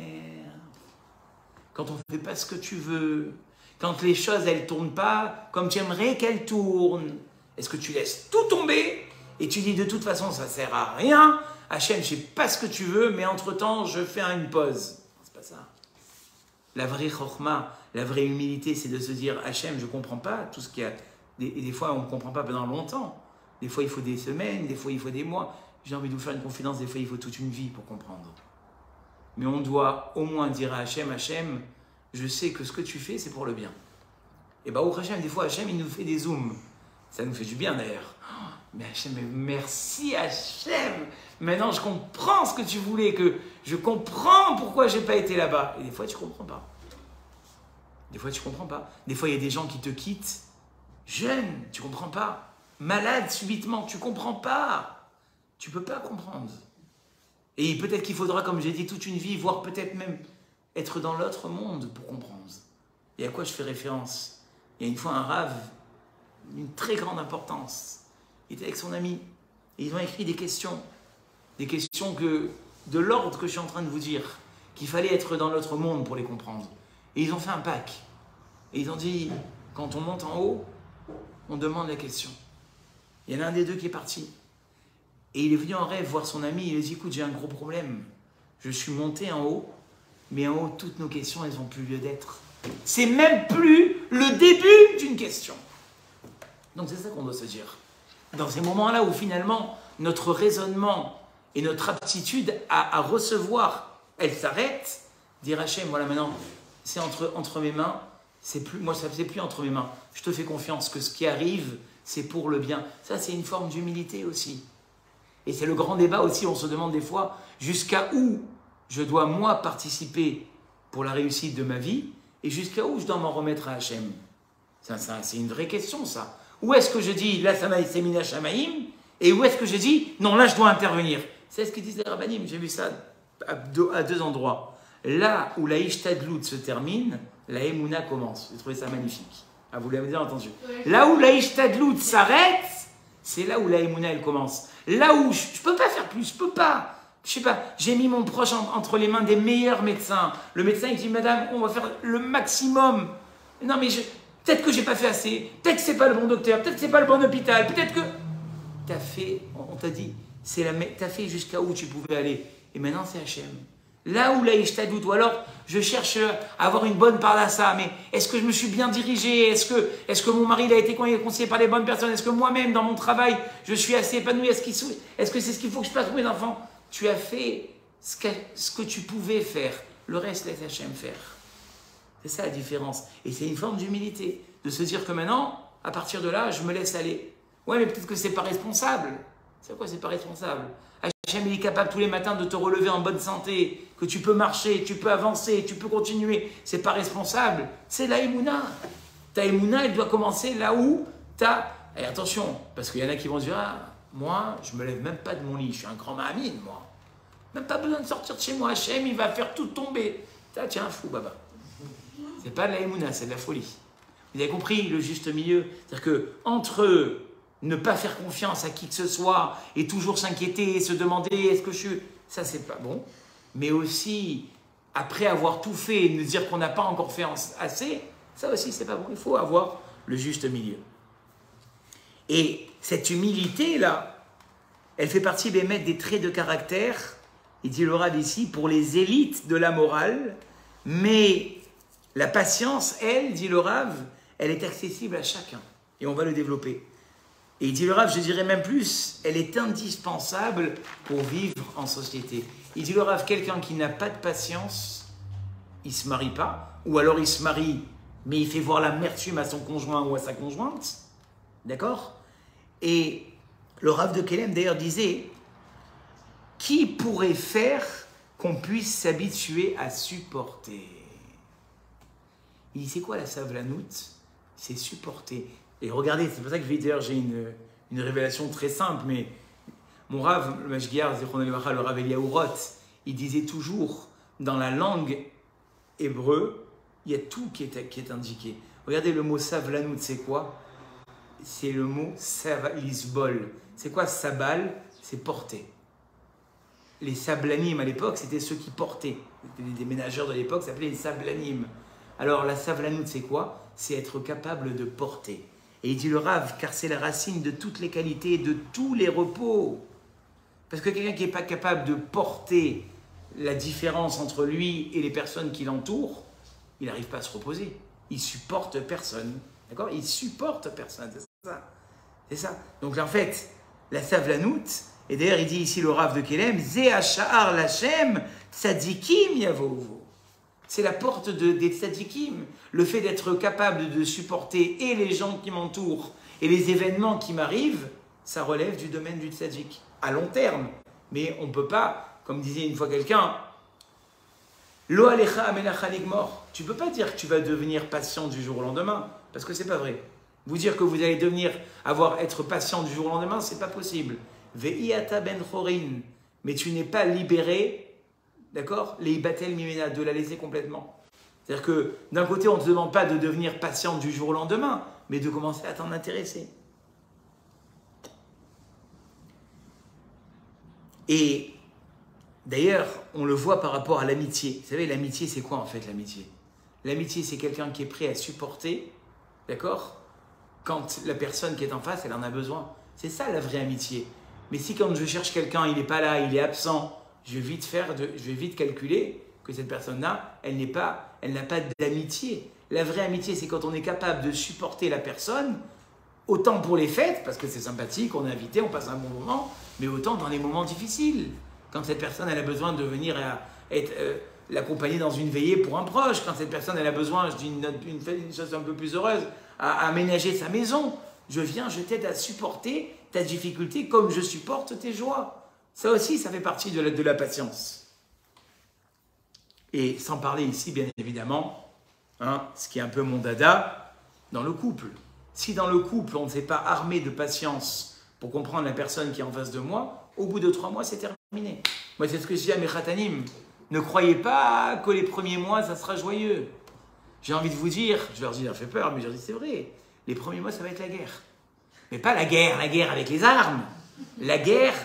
quand on ne fait pas ce que tu veux, quand les choses, elles ne tournent pas comme tu aimerais qu'elles tournent. Est-ce que tu laisses tout tomber et tu dis de toute façon, ça ne sert à rien. Hachem, je ne sais pas ce que tu veux, mais entre-temps, je fais une pause. C'est pas ça. La vraie chokhma, la vraie humilité, c'est de se dire, Hachem, je ne comprends pas tout ce qu'il y a. Et des fois, on ne comprend pas pendant longtemps. Des fois, il faut des semaines, des fois, il faut des mois. J'ai envie de vous faire une confidence, des fois, il faut toute une vie pour comprendre. Mais on doit au moins dire à Hachem, Hachem, je sais que ce que tu fais, c'est pour le bien. Et bah, au Hachem, des fois, Hachem, il nous fait des zooms. Ça nous fait du bien d'ailleurs. Mais Hachem, merci Hachem. Maintenant, je comprends ce que tu voulais, que je comprends pourquoi je n'ai pas été là-bas. Et des fois, tu ne comprends pas. Des fois, tu ne comprends pas. Des fois, il y a des gens qui te quittent. Jeune, tu ne comprends pas. Malade subitement, tu ne comprends pas. Tu ne peux pas comprendre. Et peut-être qu'il faudra, comme j'ai dit, toute une vie, voire peut-être même être dans l'autre monde pour comprendre. Et à quoi je fais référence? Il y a une fois un rave d'une très grande importance. Il était avec son ami. Et ils ont écrit des questions de l'ordre que je suis en train de vous dire, qu'il fallait être dans l'autre monde pour les comprendre. Et ils ont fait un pack. Et ils ont dit, quand on monte en haut, on demande la question. Il y en a un des deux qui est parti. Et il est venu en rêve voir son ami. Il lui a dit, écoute, j'ai un gros problème. Je suis monté en haut, mais en haut, toutes nos questions, elles n'ont plus lieu d'être. C'est même plus le début d'une question. Donc c'est ça qu'on doit se dire. Dans ces moments-là où finalement, notre raisonnement et notre aptitude à recevoir, elle s'arrête, dire Hachem, voilà maintenant, c'est entre mes mains, c'est plus entre mes mains. Je te fais confiance que ce qui arrive, c'est pour le bien. Ça, c'est une forme d'humilité aussi. Et c'est le grand débat aussi, on se demande des fois, jusqu'à où je dois moi participer pour la réussite de ma vie, et jusqu'à où je dois m'en remettre à Hachem. C'est une vraie question, ça. Où est-ce que je dis, là, ça m'a été mina shamaïm, et où est-ce que je dis, non, là, je dois intervenir. C'est ce que disent les rabbanim, j'ai vu ça à deux endroits. Là où la ishtadlout se termine, la émouna commence. J'ai trouvé ça magnifique. Ah, vous l'avez bien entendu. Là où la ishtadlout s'arrête, c'est là où la émouna, elle commence. Là où je ne peux pas faire plus, je peux pas. Je sais pas, j'ai mis mon proche entre les mains des meilleurs médecins. Le médecin, il dit, madame, on va faire le maximum. Non, mais peut-être que j'ai pas fait assez, peut-être que c'est pas le bon docteur, peut-être que c'est pas le bon hôpital, peut-être que... T'as fait, on t'a dit, t'as fait jusqu'à où tu pouvais aller. Et maintenant, c'est Hachem. Là où la ishtadout, ou alors je cherche à avoir une bonne parnassa, mais est-ce que je me suis bien dirigé? Est-ce que mon mari il a été conseillé par les bonnes personnes? Est-ce que moi-même, dans mon travail, je suis assez épanoui? Est-ce que c'est ce qu'il faut que je fasse pour mes enfants? Tu as fait ce que tu pouvais faire. Le reste, laisse Hachem faire. C'est ça la différence. Et c'est une forme d'humilité. De se dire que maintenant, à partir de là, je me laisse aller. Ouais, mais peut-être que c'est pas responsable. C'est quoi, c'est pas responsable? Hachem, il est capable tous les matins de te relever en bonne santé, que tu peux marcher, tu peux avancer, tu peux continuer. C'est pas responsable. C'est la émouna. Ta émouna, elle doit commencer là où ta... Et attention, parce qu'il y en a qui vont dire, ah, moi, je me lève même pas de mon lit, je suis un grand mahamine, moi. Même pas besoin de sortir de chez moi, Hachem, il va faire tout tomber. Tiens, un fou, baba. C'est pas de la émouna, c'est de la folie. Vous avez compris le juste milieu? C'est-à-dire que entre ne pas faire confiance à qui que ce soit et toujours s'inquiéter et se demander est-ce que je suis... Ça, c'est pas bon. Mais aussi, après avoir tout fait et nous dire qu'on n'a pas encore fait assez, ça aussi, c'est pas bon. Il faut avoir le juste milieu. Et cette humilité-là, elle fait partie des traits de caractère, il dit le Rav ici, pour les élites de la morale, mais la patience, elle, dit le Rav, elle est accessible à chacun. Et on va le développer. Et il dit le Rav, je dirais même plus, elle est indispensable pour vivre en société. Il dit le Rav, quelqu'un qui n'a pas de patience, il ne se marie pas, ou alors il se marie, mais il fait voir l'amertume à son conjoint ou à sa conjointe. D'accord? Et le Rav de Kelem d'ailleurs disait, qui pourrait faire qu'on puisse s'habituer à supporter? Il dit, c'est quoi la savlanout? C'est supporter. Et regardez, c'est pour ça que d'ailleurs j'ai une révélation très simple, mais mon Rav, le Mashgiar, le Rav Eliyahu Roth, il disait toujours, dans la langue hébreu, il y a tout qui est indiqué. Regardez le mot savlanout, c'est quoi? C'est le mot lisbol. C'est quoi sabal? C'est porter. Les sablanim à l'époque, c'était ceux qui portaient. Des ménageurs de l'époque s'appelaient les sablanim. Alors la savlanout, c'est quoi? C'est être capable de porter. Et il dit le Rav, car c'est la racine de toutes les qualités, de tous les repos. Parce que quelqu'un qui n'est pas capable de porter la différence entre lui et les personnes qui l'entourent, il n'arrive pas à se reposer. Il supporte personne. D'accord? Il supporte personne. C'est ça. C'est ça. Donc en fait, la savlanout, et d'ailleurs il dit ici le Rav de Kelem, Ze hasha'ar lachem tzadikim yavovo. C'est la porte des tzadikim. Le fait d'être capable de supporter et les gens qui m'entourent et les événements qui m'arrivent, ça relève du domaine du tzadik. À long terme. Mais on ne peut pas, comme disait une fois quelqu'un, Lo alecha amenacha nigmor. Tu ne peux pas dire que tu vas devenir patient du jour au lendemain, parce que ce n'est pas vrai. Vous dire que vous allez être patient du jour au lendemain, ce n'est pas possible. Ve'iyata ben chorin. Mais tu n'es pas libéré, d'accord, les batel mimena, de la laisser complètement. C'est-à-dire que d'un côté, on ne te demande pas de devenir patient du jour au lendemain, mais de commencer à t'en intéresser. Et d'ailleurs, on le voit par rapport à l'amitié. Vous savez, l'amitié, c'est quoi en fait l'amitié? L'amitié, c'est quelqu'un qui est prêt à supporter, d'accord, quand la personne qui est en face, elle en a besoin. C'est ça la vraie amitié. Mais si quand je cherche quelqu'un, il n'est pas là, il est absent, je vais vite calculer que cette personne-là, elle n'a pas d'amitié. La vraie amitié, c'est quand on est capable de supporter la personne, autant pour les fêtes, parce que c'est sympathique, on est invité, on passe un bon moment, mais autant dans les moments difficiles. Quand cette personne elle a besoin de venir l'accompagner dans une veillée pour un proche, quand cette personne elle a besoin, je dis une chose un peu plus heureuse, à aménager sa maison, je t'aide à supporter ta difficulté comme je supporte tes joies. Ça aussi, ça fait partie de la patience. Et sans parler ici, bien évidemment, ce qui est un peu mon dada, dans le couple. Si dans le couple, on ne s'est pas armé de patience pour comprendre la personne qui est en face de moi, au bout de 3 mois, c'est terminé. Moi, c'est ce que je dis à mes khatanim. Ne croyez pas que les premiers mois, ça sera joyeux. J'ai envie de vous dire, je leur dis, ça fait peur, mais je leur dis, c'est vrai. Les premiers mois, ça va être la guerre. Mais pas la guerre avec les armes. La guerre,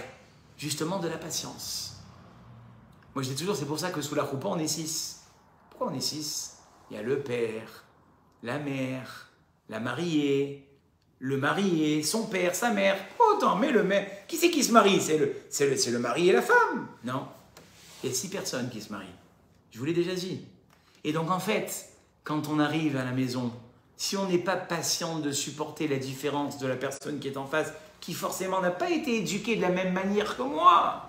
justement, de la patience. Moi, je dis toujours, c'est pour ça que sous la choupa, on est 6. Pourquoi on est 6? Il y a le père, la mère, la mariée, le marié, son père, sa mère. Oh, attends, mais le mec, qui c'est qui se marie? C'est le mari et la femme? Non. Il y a 6 personnes qui se marient. Je vous l'ai déjà dit. Et donc, en fait, quand on arrive à la maison, si on n'est pas patient de supporter la différence de la personne qui est en face, qui forcément n'a pas été éduquée de la même manière que moi,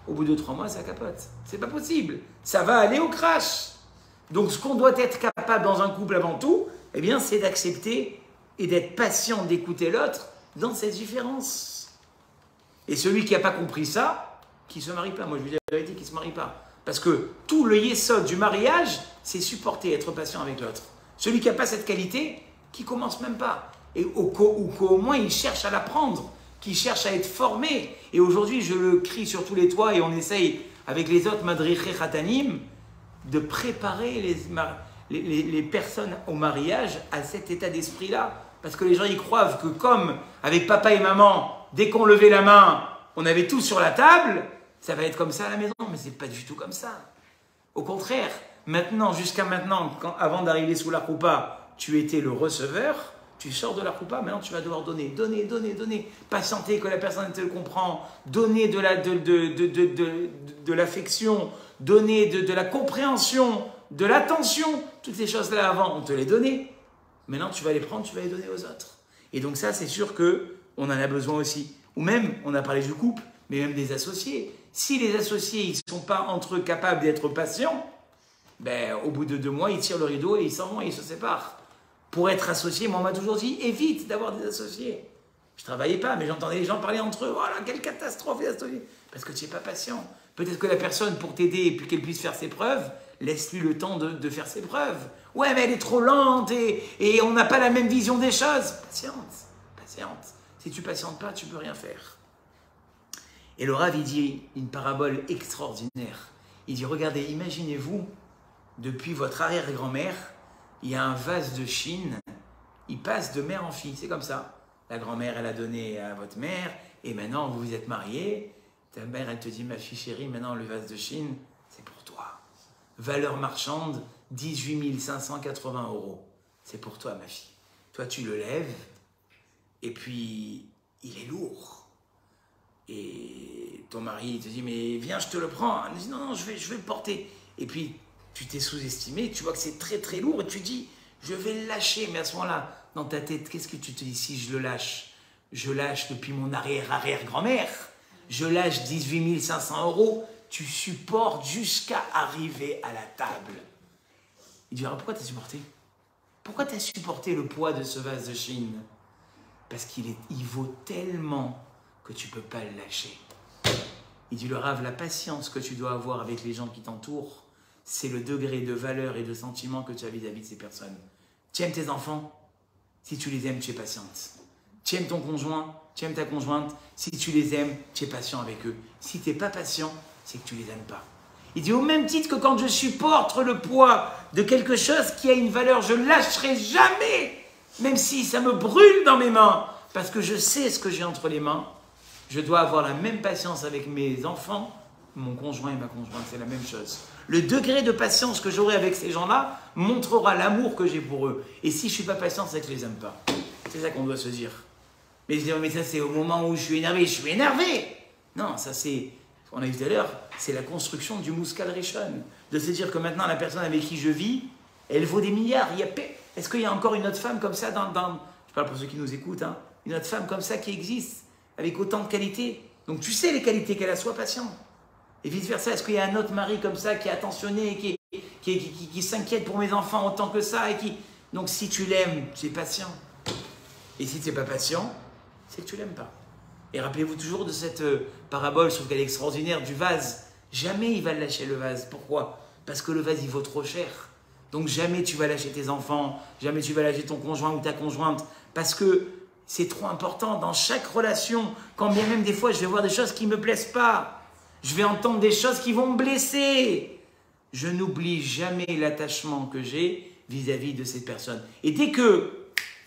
au bout de 3 mois, ça capote. C'est pas possible. Ça va aller au crash. Donc, ce qu'on doit être capable dans un couple avant tout, eh bien, c'est d'accepter et d'être patient d'écouter l'autre dans cette différence. Et celui qui n'a pas compris ça, qui ne se marie pas. Moi, je vous dis la vérité, qui ne se marie pas. Parce que tout le yesod du mariage, c'est supporter, être patient avec l'autre. Celui qui n'a pas cette qualité, qui ne commence même pas. Ou qu'au moins il cherche à l'apprendre, qui cherche à être formé. Et aujourd'hui, je le crie sur tous les toits et on essaye avec les autres Madriché Khatanim de préparer les personnes au mariage à cet état d'esprit-là. Parce que les gens y croient que comme avec papa et maman, dès qu'on levait la main, on avait tout sur la table, ça va être comme ça à la maison. Mais ce n'est pas du tout comme ça. Au contraire, maintenant, jusqu'à maintenant, avant d'arriver sous la roupa, tu étais le receveur, tu sors de la roupa, maintenant tu vas devoir donner, patienter que la personne te le comprend, donner de l'affection, donner de la compréhension, de l'attention. Toutes ces choses-là avant, on te les donnait. Maintenant, tu vas les prendre, tu vas les donner aux autres. Et donc ça, c'est sûr qu'on en a besoin aussi. Ou même, on a parlé du couple, mais même des associés. Si les associés, ils ne sont pas entre eux capables d'être patients, ben, au bout de 2 mois, ils tirent le rideau et ils s'en vont et ils se séparent. Pour être associé, moi, on m'a toujours dit, évite d'avoir des associés. Je ne travaillais pas, mais j'entendais les gens parler entre eux. Voilà, quelle catastrophe, les associés. Parce que tu n'es pas patient. Peut-être que la personne, pour t'aider et puis qu'elle puisse faire ses preuves, laisse-lui le temps de faire ses preuves. Ouais, mais elle est trop lente et on n'a pas la même vision des choses. Patiente. Si tu ne patientes pas, tu ne peux rien faire. Et le Rav, il dit une parabole extraordinaire. Il dit, regardez, imaginez-vous, depuis votre arrière-grand-mère, il y a un vase de Chine, il passe de mère en fille, c'est comme ça. La grand-mère, elle a donné à votre mère, et maintenant, vous vous êtes mariés. Ta mère, elle te dit, ma fille chérie, maintenant, le vase de Chine, c'est pour toi. Valeur marchande, 18 580 €. C'est pour toi, ma fille. Toi, tu le lèves, et puis, il est lourd. Et ton mari, il te dit, mais viens, je te le prends. Elle dit, non, je vais le porter. Et puis, tu t'es sous-estimé, tu vois que c'est très très lourd, et tu dis, je vais le lâcher. Mais à ce moment-là, dans ta tête, qu'est-ce que tu te dis? Si je le lâche, je lâche depuis mon arrière-arrière-grand-mère, je lâche 18 500 €, tu supportes jusqu'à arriver à la table. Il dira, pourquoi tu as supporté? Pourquoi tu as supporté le poids de ce vase de Chine? Parce qu'il vaut tellement que tu ne peux pas le lâcher. Il dit, le Rav, la patience que tu dois avoir avec les gens qui t'entourent, c'est le degré de valeur et de sentiment que tu as vis-à-vis de ces personnes. Tu aimes tes enfants? Si tu les aimes, tu es patiente. Tu aimes ton conjoint? Tu aimes ta conjointe? Si tu les aimes, tu es patient avec eux. Si tu n'es pas patient, c'est que tu ne les aimes pas. Il dit, au même titre que quand je supporte le poids de quelque chose qui a une valeur, je ne lâcherai jamais, même si ça me brûle dans mes mains, parce que je sais ce que j'ai entre les mains. Je dois avoir la même patience avec mes enfants, mon conjoint et ma conjointe, c'est la même chose. Le degré de patience que j'aurai avec ces gens-là montrera l'amour que j'ai pour eux. Et si je ne suis pas patient, c'est que je ne les aime pas. C'est ça qu'on doit se dire. Mais ça, c'est au moment où je suis énervé. Je suis énervé! Non, ça, c'est, on a vu tout à l'heure, c'est la construction du Muskal Rishon. De se dire que maintenant, la personne avec qui je vis, elle vaut des milliards. Est-ce qu'il y a encore une autre femme comme ça je parle pour ceux qui nous écoutent, hein, une autre femme comme ça qui existe, avec autant de qualités? Donc, tu sais les qualités qu'elle a, sois patient. Et vice-versa, est-ce qu'il y a un autre mari comme ça qui est attentionné, qui s'inquiète pour mes enfants autant que ça Donc si tu l'aimes, tu es patient. Et si tu n'es pas patient, c'est que tu ne l'aimes pas. Et rappelez-vous toujours de cette parabole, je trouve qu'elle est extraordinaire, du vase. Jamais il va lâcher le vase. Pourquoi? Parce que le vase, il vaut trop cher. Donc jamais tu vas lâcher tes enfants, jamais tu vas lâcher ton conjoint ou ta conjointe. Parce que c'est trop important dans chaque relation. Quand bien même des fois, je vais voir des choses qui ne me plaisent pas. Je vais entendre des choses qui vont me blesser. Je n'oublie jamais l'attachement que j'ai vis-à-vis de cette personne. Et dès que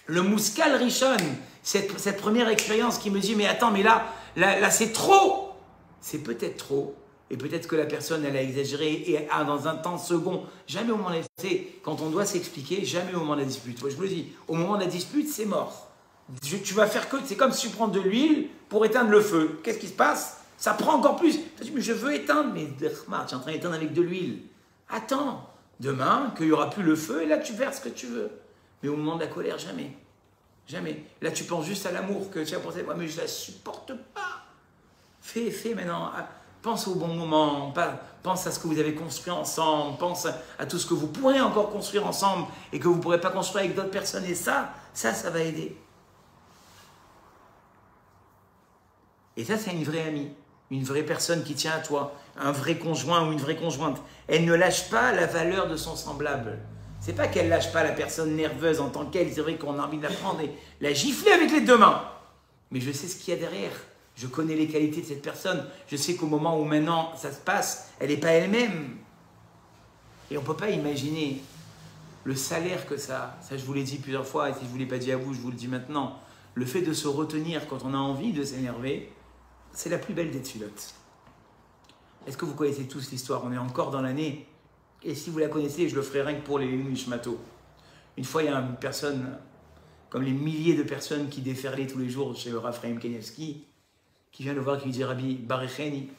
le Muskal Rishon, cette première expérience qui me dit « mais attends, mais là c'est trop !» C'est peut-être trop. Et peut-être que la personne, elle a exagéré et a dans un temps second. Jamais au moment de la dispute, quand on doit s'expliquer, jamais au moment de la dispute. Moi, je vous le dis, au moment de la dispute, c'est mort. Tu vas faire que... C'est comme si tu prends de l'huile pour éteindre le feu. Qu'est-ce qui se passe? Ça prend encore plus. Tu dis, mais je veux éteindre. Mais tu es en train d'éteindre avec de l'huile. Attends, demain, qu'il n'y aura plus le feu, et là, tu verses ce que tu veux. Mais au moment de la colère, jamais. Jamais. Là, tu penses juste à l'amour que tu as pensé. Ouais, mais je ne la supporte pas. Fais maintenant. Pense au bon moment. Pense à ce que vous avez construit ensemble. Pense à tout ce que vous pourrez encore construire ensemble et que vous ne pourrez pas construire avec d'autres personnes. Et ça va aider. Et ça, c'est une vraie amie. Une vraie personne qui tient à toi, un vrai conjoint ou une vraie conjointe. Elle ne lâche pas la valeur de son semblable. C'est pas qu'elle lâche pas la personne nerveuse en tant qu'elle, c'est vrai qu'on a envie de la prendre et la gifler avec les deux mains. Mais je sais ce qu'il y a derrière. Je connais les qualités de cette personne. Je sais qu'au moment où maintenant ça se passe, elle n'est pas elle-même. Et on ne peut pas imaginer le salaire que ça je vous l'ai dit plusieurs fois, et si je ne vous l'ai pas dit à vous, je vous le dis maintenant. Le fait de se retenir quand on a envie de s'énerver, c'est la plus belle des tulottes. Est-ce que vous connaissez tous l'histoire? On est encore dans l'année. Et si vous la connaissez, je le ferai rien que pour les Nishmato. Une fois, il y a une personne, comme les milliers de personnes qui déferlaient tous les jours chez le Rav Chaim Kanievski, qui vient le voir, qui lui dit: Rabbi, Barecheni,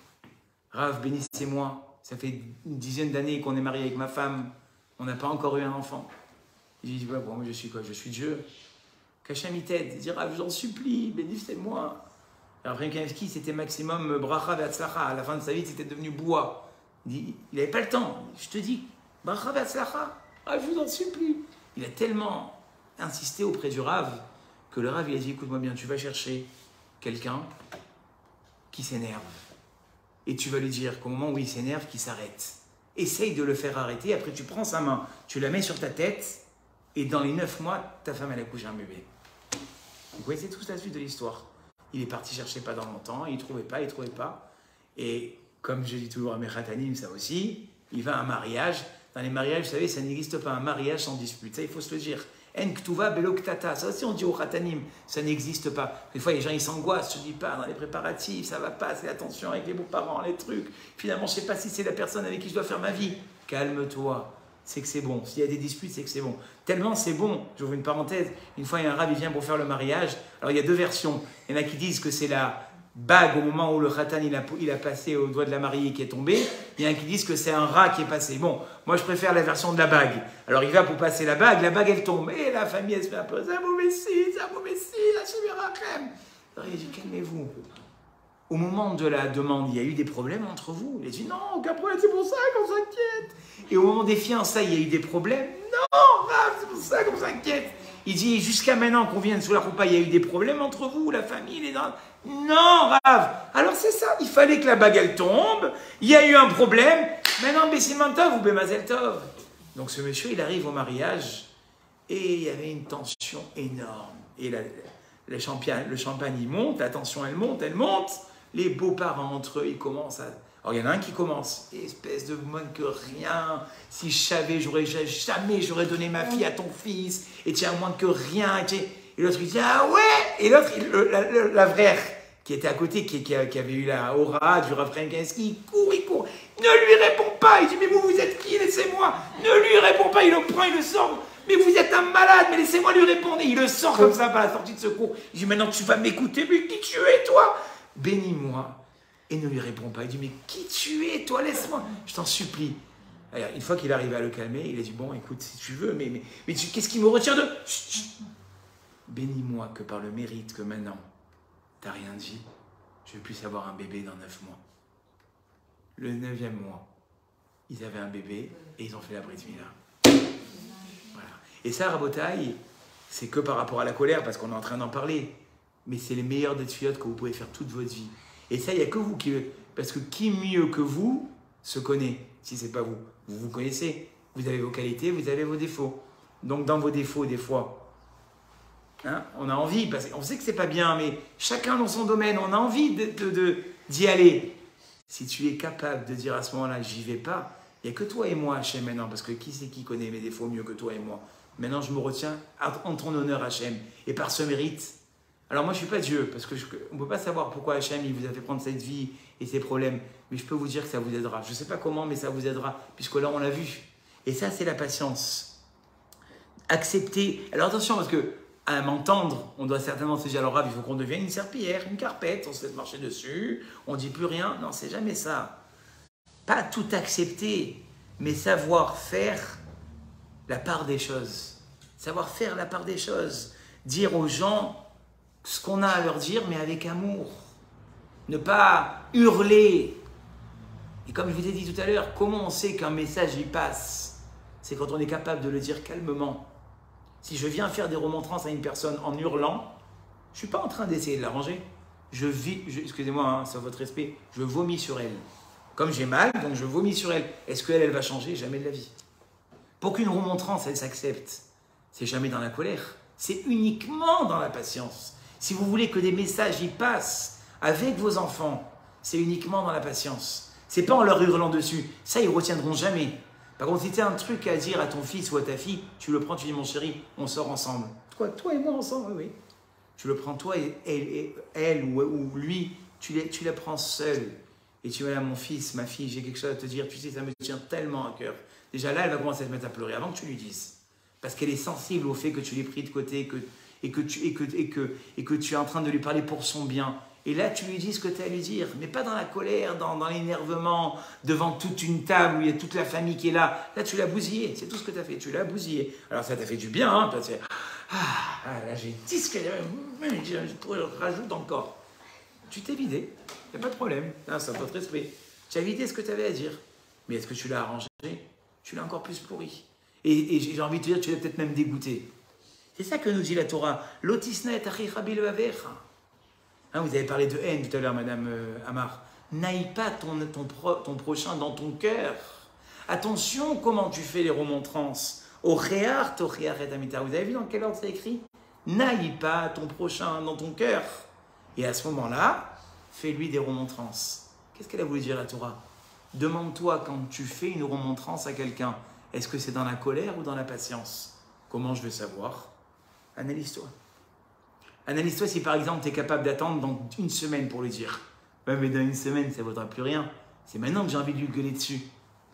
Rav, bénissez-moi. Ça fait une dizaine d'années qu'on est marié avec ma femme. On n'a pas encore eu un enfant. Il dit: bon, moi je suis quoi? Je suis Dieu. Kachem il t'aide. Il dit: Rav, j'en supplie, bénissez-moi. Alors, Rav Kanievski, c'était maximum bracha ve'atzlacha. À la fin de sa vie, c'était devenu bois. Il n'avait pas le temps. Je te dis, bracha ve'atzlacha. Ah, je vous en supplie. Il a tellement insisté auprès du Rav que le Rav il a dit: écoute-moi bien, tu vas chercher quelqu'un qui s'énerve. Et tu vas lui dire qu'au moment où il s'énerve, qu'il s'arrête. Essaye de le faire arrêter. Après, tu prends sa main, tu la mets sur ta tête. Et dans les 9 mois, ta femme, elle a couché un bébé. Vous voyez, c'est toute la suite de l'histoire. Il est parti chercher pas dans longtemps, il ne trouvait pas. Et comme je dis toujours à mes khatanim, ça aussi, il va à un mariage. Dans les mariages, vous savez, ça n'existe pas un mariage sans dispute. Ça, il faut se le dire. En ktuva beloktata. Ça aussi, on dit au khatanim, ça n'existe pas. Des fois, les gens, ils s'angoissent. Je ne dis pas, dans les préparatifs, ça ne va pas, c'est la tension avec les beaux-parents, les trucs. Finalement, je ne sais pas si c'est la personne avec qui je dois faire ma vie. Calme-toi. C'est que c'est bon. S'il y a des disputes, c'est que c'est bon. Tellement c'est bon. J'ouvre une parenthèse. Une fois, il y a un rab, il vient pour faire le mariage. Alors, il y a deux versions. Il y en a qui disent que c'est la bague au moment où le khatan il a passé au doigt de la mariée qui est tombé. Il y en a qui disent que c'est un rat qui est passé. Bon, moi, je préfère la version de la bague. Alors, il va pour passer la bague elle tombe. Et la famille, elle se fait un peu: c'est un mauvais signe, la chimérachem. Alors, il dit: calmez-vous. Au moment de la demande, il y a eu des problèmes entre vous. Il a dit: non, aucun problème, c'est pour ça qu'on s'inquiète. Et au moment des fiançailles, il y a eu des problèmes. Non, Rav, c'est pour ça qu'on s'inquiète. Il dit: jusqu'à maintenant qu'on vienne sous la roupa, il y a eu des problèmes entre vous, la famille, les dents. Non, Rav. Alors c'est ça, il fallait que la bague elle tombe. Il y a eu un problème. Maintenant, Bessiman Tov ou Bemazel Tov. Donc ce monsieur, il arrive au mariage et il y avait une tension énorme. Et le champagne, il monte, la tension, elle monte. Les beaux-parents entre eux, ils commencent à... Alors, il y en a un qui commence, espèce de moins que rien. Si je savais, jamais j'aurais donné ma fille à ton fils. Et tiens, moins que rien. Et l'autre, il dit: ah ouais. Et l'autre, la vraie, qui était à côté, qui avait eu la aura du Rav Chaim Kanievski, il court. Ne lui réponds pas. Il dit: mais vous êtes qui? Laissez-moi. Ne lui réponds pas. Il le prend, il le sort. Mais vous êtes un malade, mais laissez-moi lui répondre. Et il le sort comme ça par la sortie de secours. Il dit: maintenant tu vas m'écouter. Mais qui tu es, toi? Bénis-moi. Et ne lui réponds pas. Il dit: mais qui tu es, toi? Laisse-moi. Je t'en supplie. Alors, une fois qu'il arrive à le calmer, il a dit: bon, écoute, si tu veux, mais qu'est-ce qui me retient de... Chut. Bénis-moi que par le mérite que maintenant, tu n'as rien dit, je puisse avoir un bébé dans 9 mois. Le 9e mois, ils avaient un bébé et ils ont fait la brit milah. Voilà. Et ça, Rabotaï, c'est que par rapport à la colère, parce qu'on est en train d'en parler. Mais c'est les meilleurs des tuyaux que vous pouvez faire toute votre vie. Et ça, il n'y a que vous qui... Parce que qui mieux que vous se connaît, si ce n'est pas vous? Vous vous connaissez. Vous avez vos qualités, vous avez vos défauts. Donc dans vos défauts, des fois, hein, on a envie, parce qu'on sait que ce n'est pas bien, mais chacun dans son domaine, on a envie d'y aller. Si tu es capable de dire à ce moment-là: j'y vais pas, il n'y a que toi et moi, Hachem, maintenant. Parce que qui c'est qui connaît mes défauts mieux que toi et moi? Maintenant, je me retiens en ton honneur, Hachem. Et par ce mérite... Alors moi, je ne suis pas Dieu, parce qu'on ne peut pas savoir pourquoi Hachem il vous a fait prendre cette vie et ces problèmes. Mais je peux vous dire que ça vous aidera. Je ne sais pas comment, mais ça vous aidera, puisque là, on l'a vu. Et ça, c'est la patience. Accepter. Alors attention, parce que à m'entendre, on doit certainement se dire: alors Rav, il faut qu'on devienne une serpillière, une carpette, on se laisse marcher dessus, on ne dit plus rien. Non, c'est jamais ça. Pas tout accepter, mais savoir faire la part des choses. Savoir faire la part des choses. Dire aux gens ce qu'on a à leur dire, mais avec amour. Ne pas hurler. Et comme je vous ai dit tout à l'heure, comment on sait qu'un message y passe? C'est quand on est capable de le dire calmement. Si je viens faire des remontrances à une personne en hurlant, je ne suis pas en train d'essayer de l'arranger. Excusez-moi, hein, c'est votre respect, je vomis sur elle. Comme j'ai mal, donc je vomis sur elle. Est-ce qu'elle va changer? Jamais de la vie. Pour qu'une remontrance, elle s'accepte, c'est jamais dans la colère, c'est uniquement dans la patience. Si vous voulez que des messages y passent avec vos enfants, c'est uniquement dans la patience. C'est pas en leur hurlant dessus, ça ils retiendront jamais. Par contre, si tu as un truc à dire à ton fils ou à ta fille, tu le prends, tu dis mon chéri, on sort ensemble. Toi et moi ensemble, oui. Tu le prends toi et elle ou lui, tu la prends seule. Et tu vas là, mon fils, ma fille, j'ai quelque chose à te dire, tu sais, ça me tient tellement à cœur. Déjà là, elle va commencer à se mettre à pleurer avant que tu lui dises. Parce qu'elle est sensible au fait que tu l'aies pris de côté et que tu es en train de lui parler pour son bien. Et là, tu lui dis ce que tu as à lui dire, mais pas dans la colère, dans l'énervement, devant toute une table où il y a toute la famille qui est là. Là, tu l'as bousillé, c'est tout ce que tu as fait, tu l'as bousillé. Alors ça t'a fait du bien, hein, toi, tu sais, là j'ai dit ce que je rajoute encore. Tu t'es vidé, il n'y a pas de problème, c'est votre esprit. Tu as vidé ce que tu avais à dire, mais est-ce que tu l'as arrangé? Tu l'as encore plus pourri. Et j'ai envie de te dire, tu l'as peut-être même dégoûté. C'est ça que nous dit la Torah. Lotisna et achicha bilevavecha. Vous avez parlé de haine tout à l'heure, Madame Amar. N'aille pas ton prochain dans ton cœur. Attention comment tu fais les remontrances. Ochear, tochear et amita. Vous avez vu dans quel ordre c'est écrit? N'aille pas ton prochain dans ton cœur. Et à ce moment-là, fais-lui des remontrances. Qu'est-ce qu'elle a voulu dire la Torah? Demande-toi quand tu fais une remontrance à quelqu'un, est-ce que c'est dans la colère ou dans la patience? Comment je vais savoir? Analyse-toi. Analyse-toi si par exemple tu es capable d'attendre dans une semaine pour lui dire. Ouais, mais dans une semaine, ça ne vaudra plus rien. C'est maintenant que j'ai envie de lui gueuler dessus.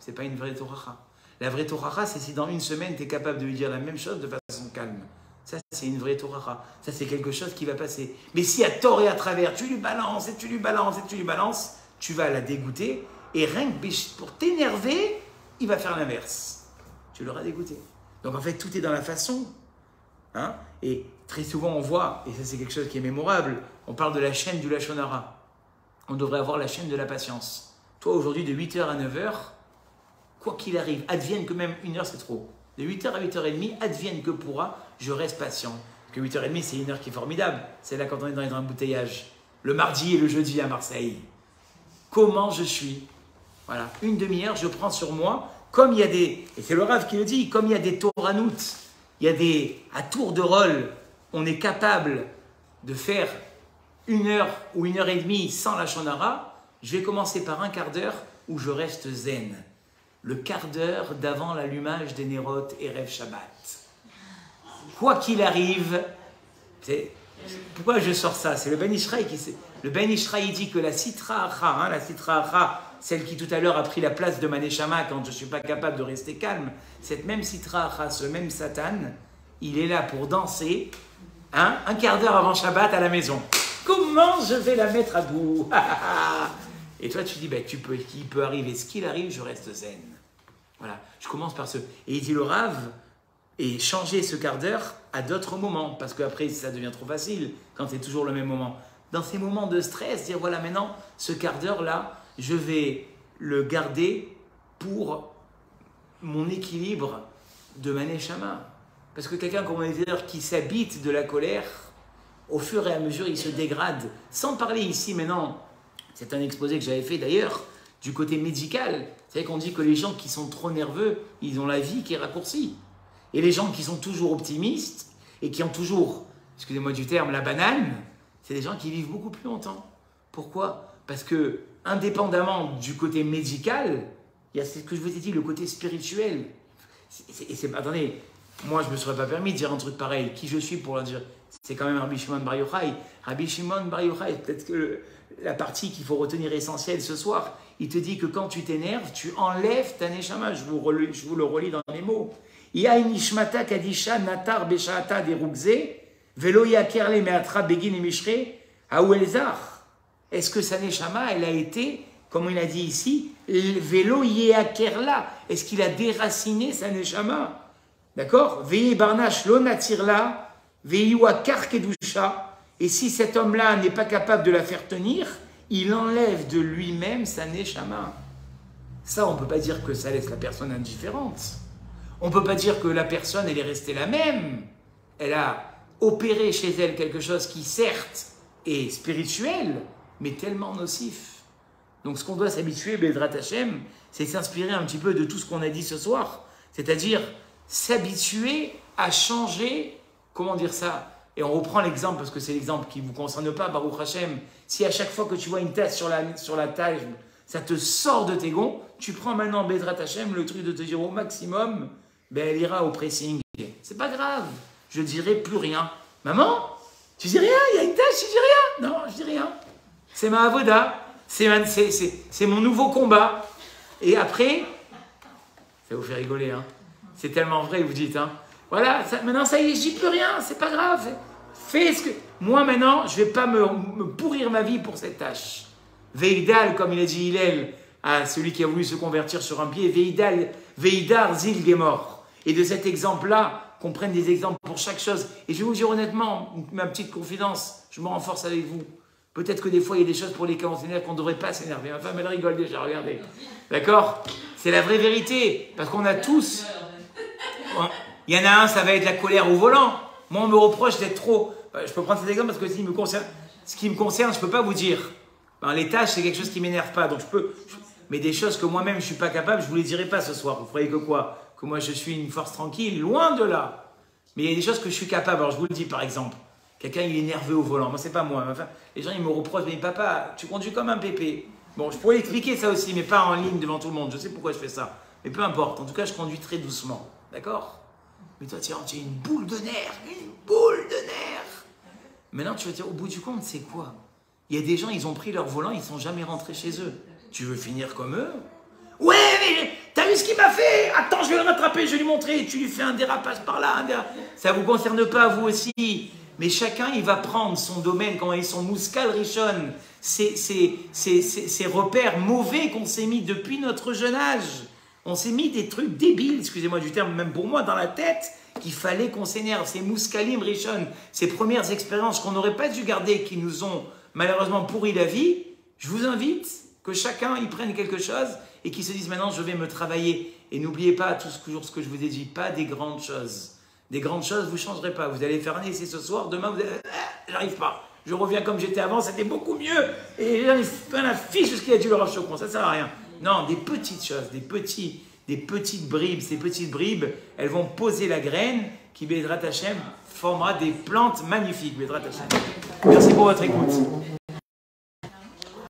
Ce n'est pas une vraie Torah. La vraie Torah, c'est si dans une semaine, tu es capable de lui dire la même chose de façon calme. Ça, c'est une vraie Torah. Ça, c'est quelque chose qui va passer. Mais si à tort et à travers, tu lui balances et tu lui balances et tu lui balances, tu vas la dégoûter. Et rien que pour t'énerver, il va faire l'inverse. Tu l'auras dégoûté. Donc en fait, tout est dans la façon. Et très souvent, on voit, et ça c'est quelque chose qui est mémorable, on parle de la chaîne du Lachon Hara. On devrait avoir la chaîne de la patience. Toi, aujourd'hui, de 8h à 9h, quoi qu'il arrive, advienne que même 1 heure, c'est trop. De 8h à 8h30, advienne que pourra, je reste patient. Parce que 8h30, c'est 1 heure qui est formidable. C'est là quand on est dans les embouteillages. Le mardi et le jeudi à Marseille. Comment je suis? Voilà, 1 demi-heure, je prends sur moi, comme il y a des, et c'est le Rav qui le dit, comme il y a des Toranout, il y a des, à tour de rôle, on est capable de faire 1 heure ou 1h30 sans la Shonara, je vais commencer par un quart d'heure où je reste zen. Le quart d'heure d'avant l'allumage des Néroth et Erev Shabbat. Quoi qu'il arrive, pourquoi je sors ça? C'est le Ben Ishraï qui sait. Le Ben Ishraï dit que la Sitra Acha, la Sitra Acha, celle qui tout à l'heure a pris la place de Maneshama quand je ne suis pas capable de rester calme, cette même Sitra Acha, ce même Satan, il est là pour danser un quart d'heure avant Shabbat à la maison. Comment je vais la mettre à bout? Et toi tu dis, il peut arriver ce qu'il arrive, je reste zen. Voilà, je commence par ce. Et il dit le Rav, et changer ce quart d'heure à d'autres moments, parce qu'après ça devient trop facile quand c'est toujours le même moment. Dans ces moments de stress, dire voilà maintenant, ce quart d'heure là, je vais le garder pour mon équilibre de Maneshama. Parce que quelqu'un, comme on dit d'ailleurs, qui s'habite de la colère, au fur et à mesure, il se dégrade. Sans parler ici maintenant, c'est un exposé que j'avais fait d'ailleurs, du côté médical. Vous savez qu'on dit que les gens qui sont trop nerveux, ils ont la vie qui est raccourcie. Et les gens qui sont toujours optimistes et qui ont toujours, excusez-moi du terme, la banane, c'est des gens qui vivent beaucoup plus longtemps. Pourquoi? Parce que, indépendamment du côté médical, il y a ce que je vous ai dit, le côté spirituel. Attendez, moi je ne me serais pas permis de dire un truc pareil. Qui je suis pour le dire? C'est quand même Rabbi Shimon Bar Yochai. Rabbi Shimon Bar Yochai, peut-être que la partie qu'il faut retenir essentielle ce soir, il te dit que quand tu t'énerves, tu enlèves ta neshama. Je vous le relis dans les mots. Ya nishmata kadisha natar beshaata derugze velo yakerle meatra begin et mishre aouelzar. Est-ce que sa neshama, elle a été, comme il a dit ici, velo yakerla? Est-ce qu'il a déraciné sa neshama? D'accord? Veye barnash lo natirla veyua karkedusha. Et si cet homme-là n'est pas capable de la faire tenir, il enlève de lui-même sa neshama. Ça, on ne peut pas dire que ça laisse la personne indifférente. On ne peut pas dire que la personne, elle est restée la même. Elle a opéré chez elle quelque chose qui, certes, est spirituel, mais tellement nocif. Donc, ce qu'on doit s'habituer, Bezrat Hashem, c'est s'inspirer un petit peu de tout ce qu'on a dit ce soir. C'est-à-dire s'habituer à changer, comment dire ça? Et on reprend l'exemple parce que c'est l'exemple qui ne vous concerne pas, Baruch Hashem. Si à chaque fois que tu vois une tasse sur la table, ça te sort de tes gonds, tu prends maintenant Bezrat Hashem le truc de te dire au maximum, ben elle ira au pressing. C'est pas grave, je dirai plus rien. Maman, tu dis rien, il y a une tache, tu dis rien. Non, je dis rien. C'est ma avoda, c'est mon nouveau combat. Et après, ça vous fait rigoler, hein. C'est tellement vrai, vous dites, hein. Voilà, maintenant ça y est, je dis plus rien, c'est pas grave. Fais ce que... Moi maintenant, je vais pas me pourrir ma vie pour cette tâche. Veidal, comme il a dit Hillel à celui qui a voulu se convertir sur un pied, Veidar zil gemor. Et de cet exemple-là, qu'on prenne des exemples pour chaque chose. Et je vais vous dire honnêtement, ma petite confidence, je me renforce avec vous. Peut-être que des fois, il y a des choses pour lesquelles on s'énerve qu'on ne devrait pas s'énerver. Ma femme, elle rigole déjà, regardez. D'accord? C'est la vraie vérité. Parce qu'on a tous... Il y en a un, ça va être la colère au volant. Moi, on me reproche d'être trop... Je peux prendre cet exemple parce que ce qui me concerne, je ne peux pas vous dire. Les tâches, c'est quelque chose qui ne m'énerve pas. Donc mais des choses que moi-même, je ne suis pas capable, je ne vous les dirai pas ce soir. Vous croyez que quoi? Que moi, je suis une force tranquille? Loin de là. Mais il y a des choses que je suis capable. Alors, je vous le dis, par exemple. Quelqu'un, il est nerveux au volant. Moi, c'est pas moi. Enfin, les gens, ils me reprochent. Mais papa, tu conduis comme un pépé. Bon, je pourrais expliquer ça aussi, mais pas en ligne devant tout le monde. Je sais pourquoi je fais ça. Mais peu importe. En tout cas, je conduis très doucement. D'accord? Mais toi, tu es une boule de nerfs. Une boule de nerfs. Maintenant, tu vas dire, au bout du compte, c'est quoi? Il y a des gens, ils ont pris leur volant, ils ne sont jamais rentrés chez eux. Tu veux finir comme eux? Ouais, mais t'as vu ce qu'il m'a fait? Attends, je vais le rattraper, je vais lui montrer. Tu lui fais un dérapage par là. Ça ne vous concerne pas, vous aussi. Mais chacun, il va prendre son domaine, quand ils sont Mouskal Rishon, ces repères mauvais qu'on s'est mis depuis notre jeune âge. On s'est mis des trucs débiles, excusez-moi du terme, même pour moi, dans la tête, qu'il fallait qu'on s'énerve. Ces Mouskalim Rishon, ces premières expériences qu'on n'aurait pas dû garder, qui nous ont malheureusement pourri la vie. Je vous invite que chacun y prenne quelque chose et qu'il se dise maintenant, je vais me travailler. Et n'oubliez pas toujours ce que je vous ai dit, pas des grandes choses. Des grandes choses, vous ne changerez pas. Vous allez faire un essai ce soir, demain, vous allez... j'arrive pas. Je reviens comme j'étais avant, c'était beaucoup mieux. Et là, il fait la fiche de ce qu'il a dit le Rav Chokron, ça ne sert à rien. Non, des petites choses, des petites bribes. Ces petites bribes, elles vont poser la graine qui, Bezrat Hashem, formera des plantes magnifiques, Bezrat Hashem. Merci pour votre écoute.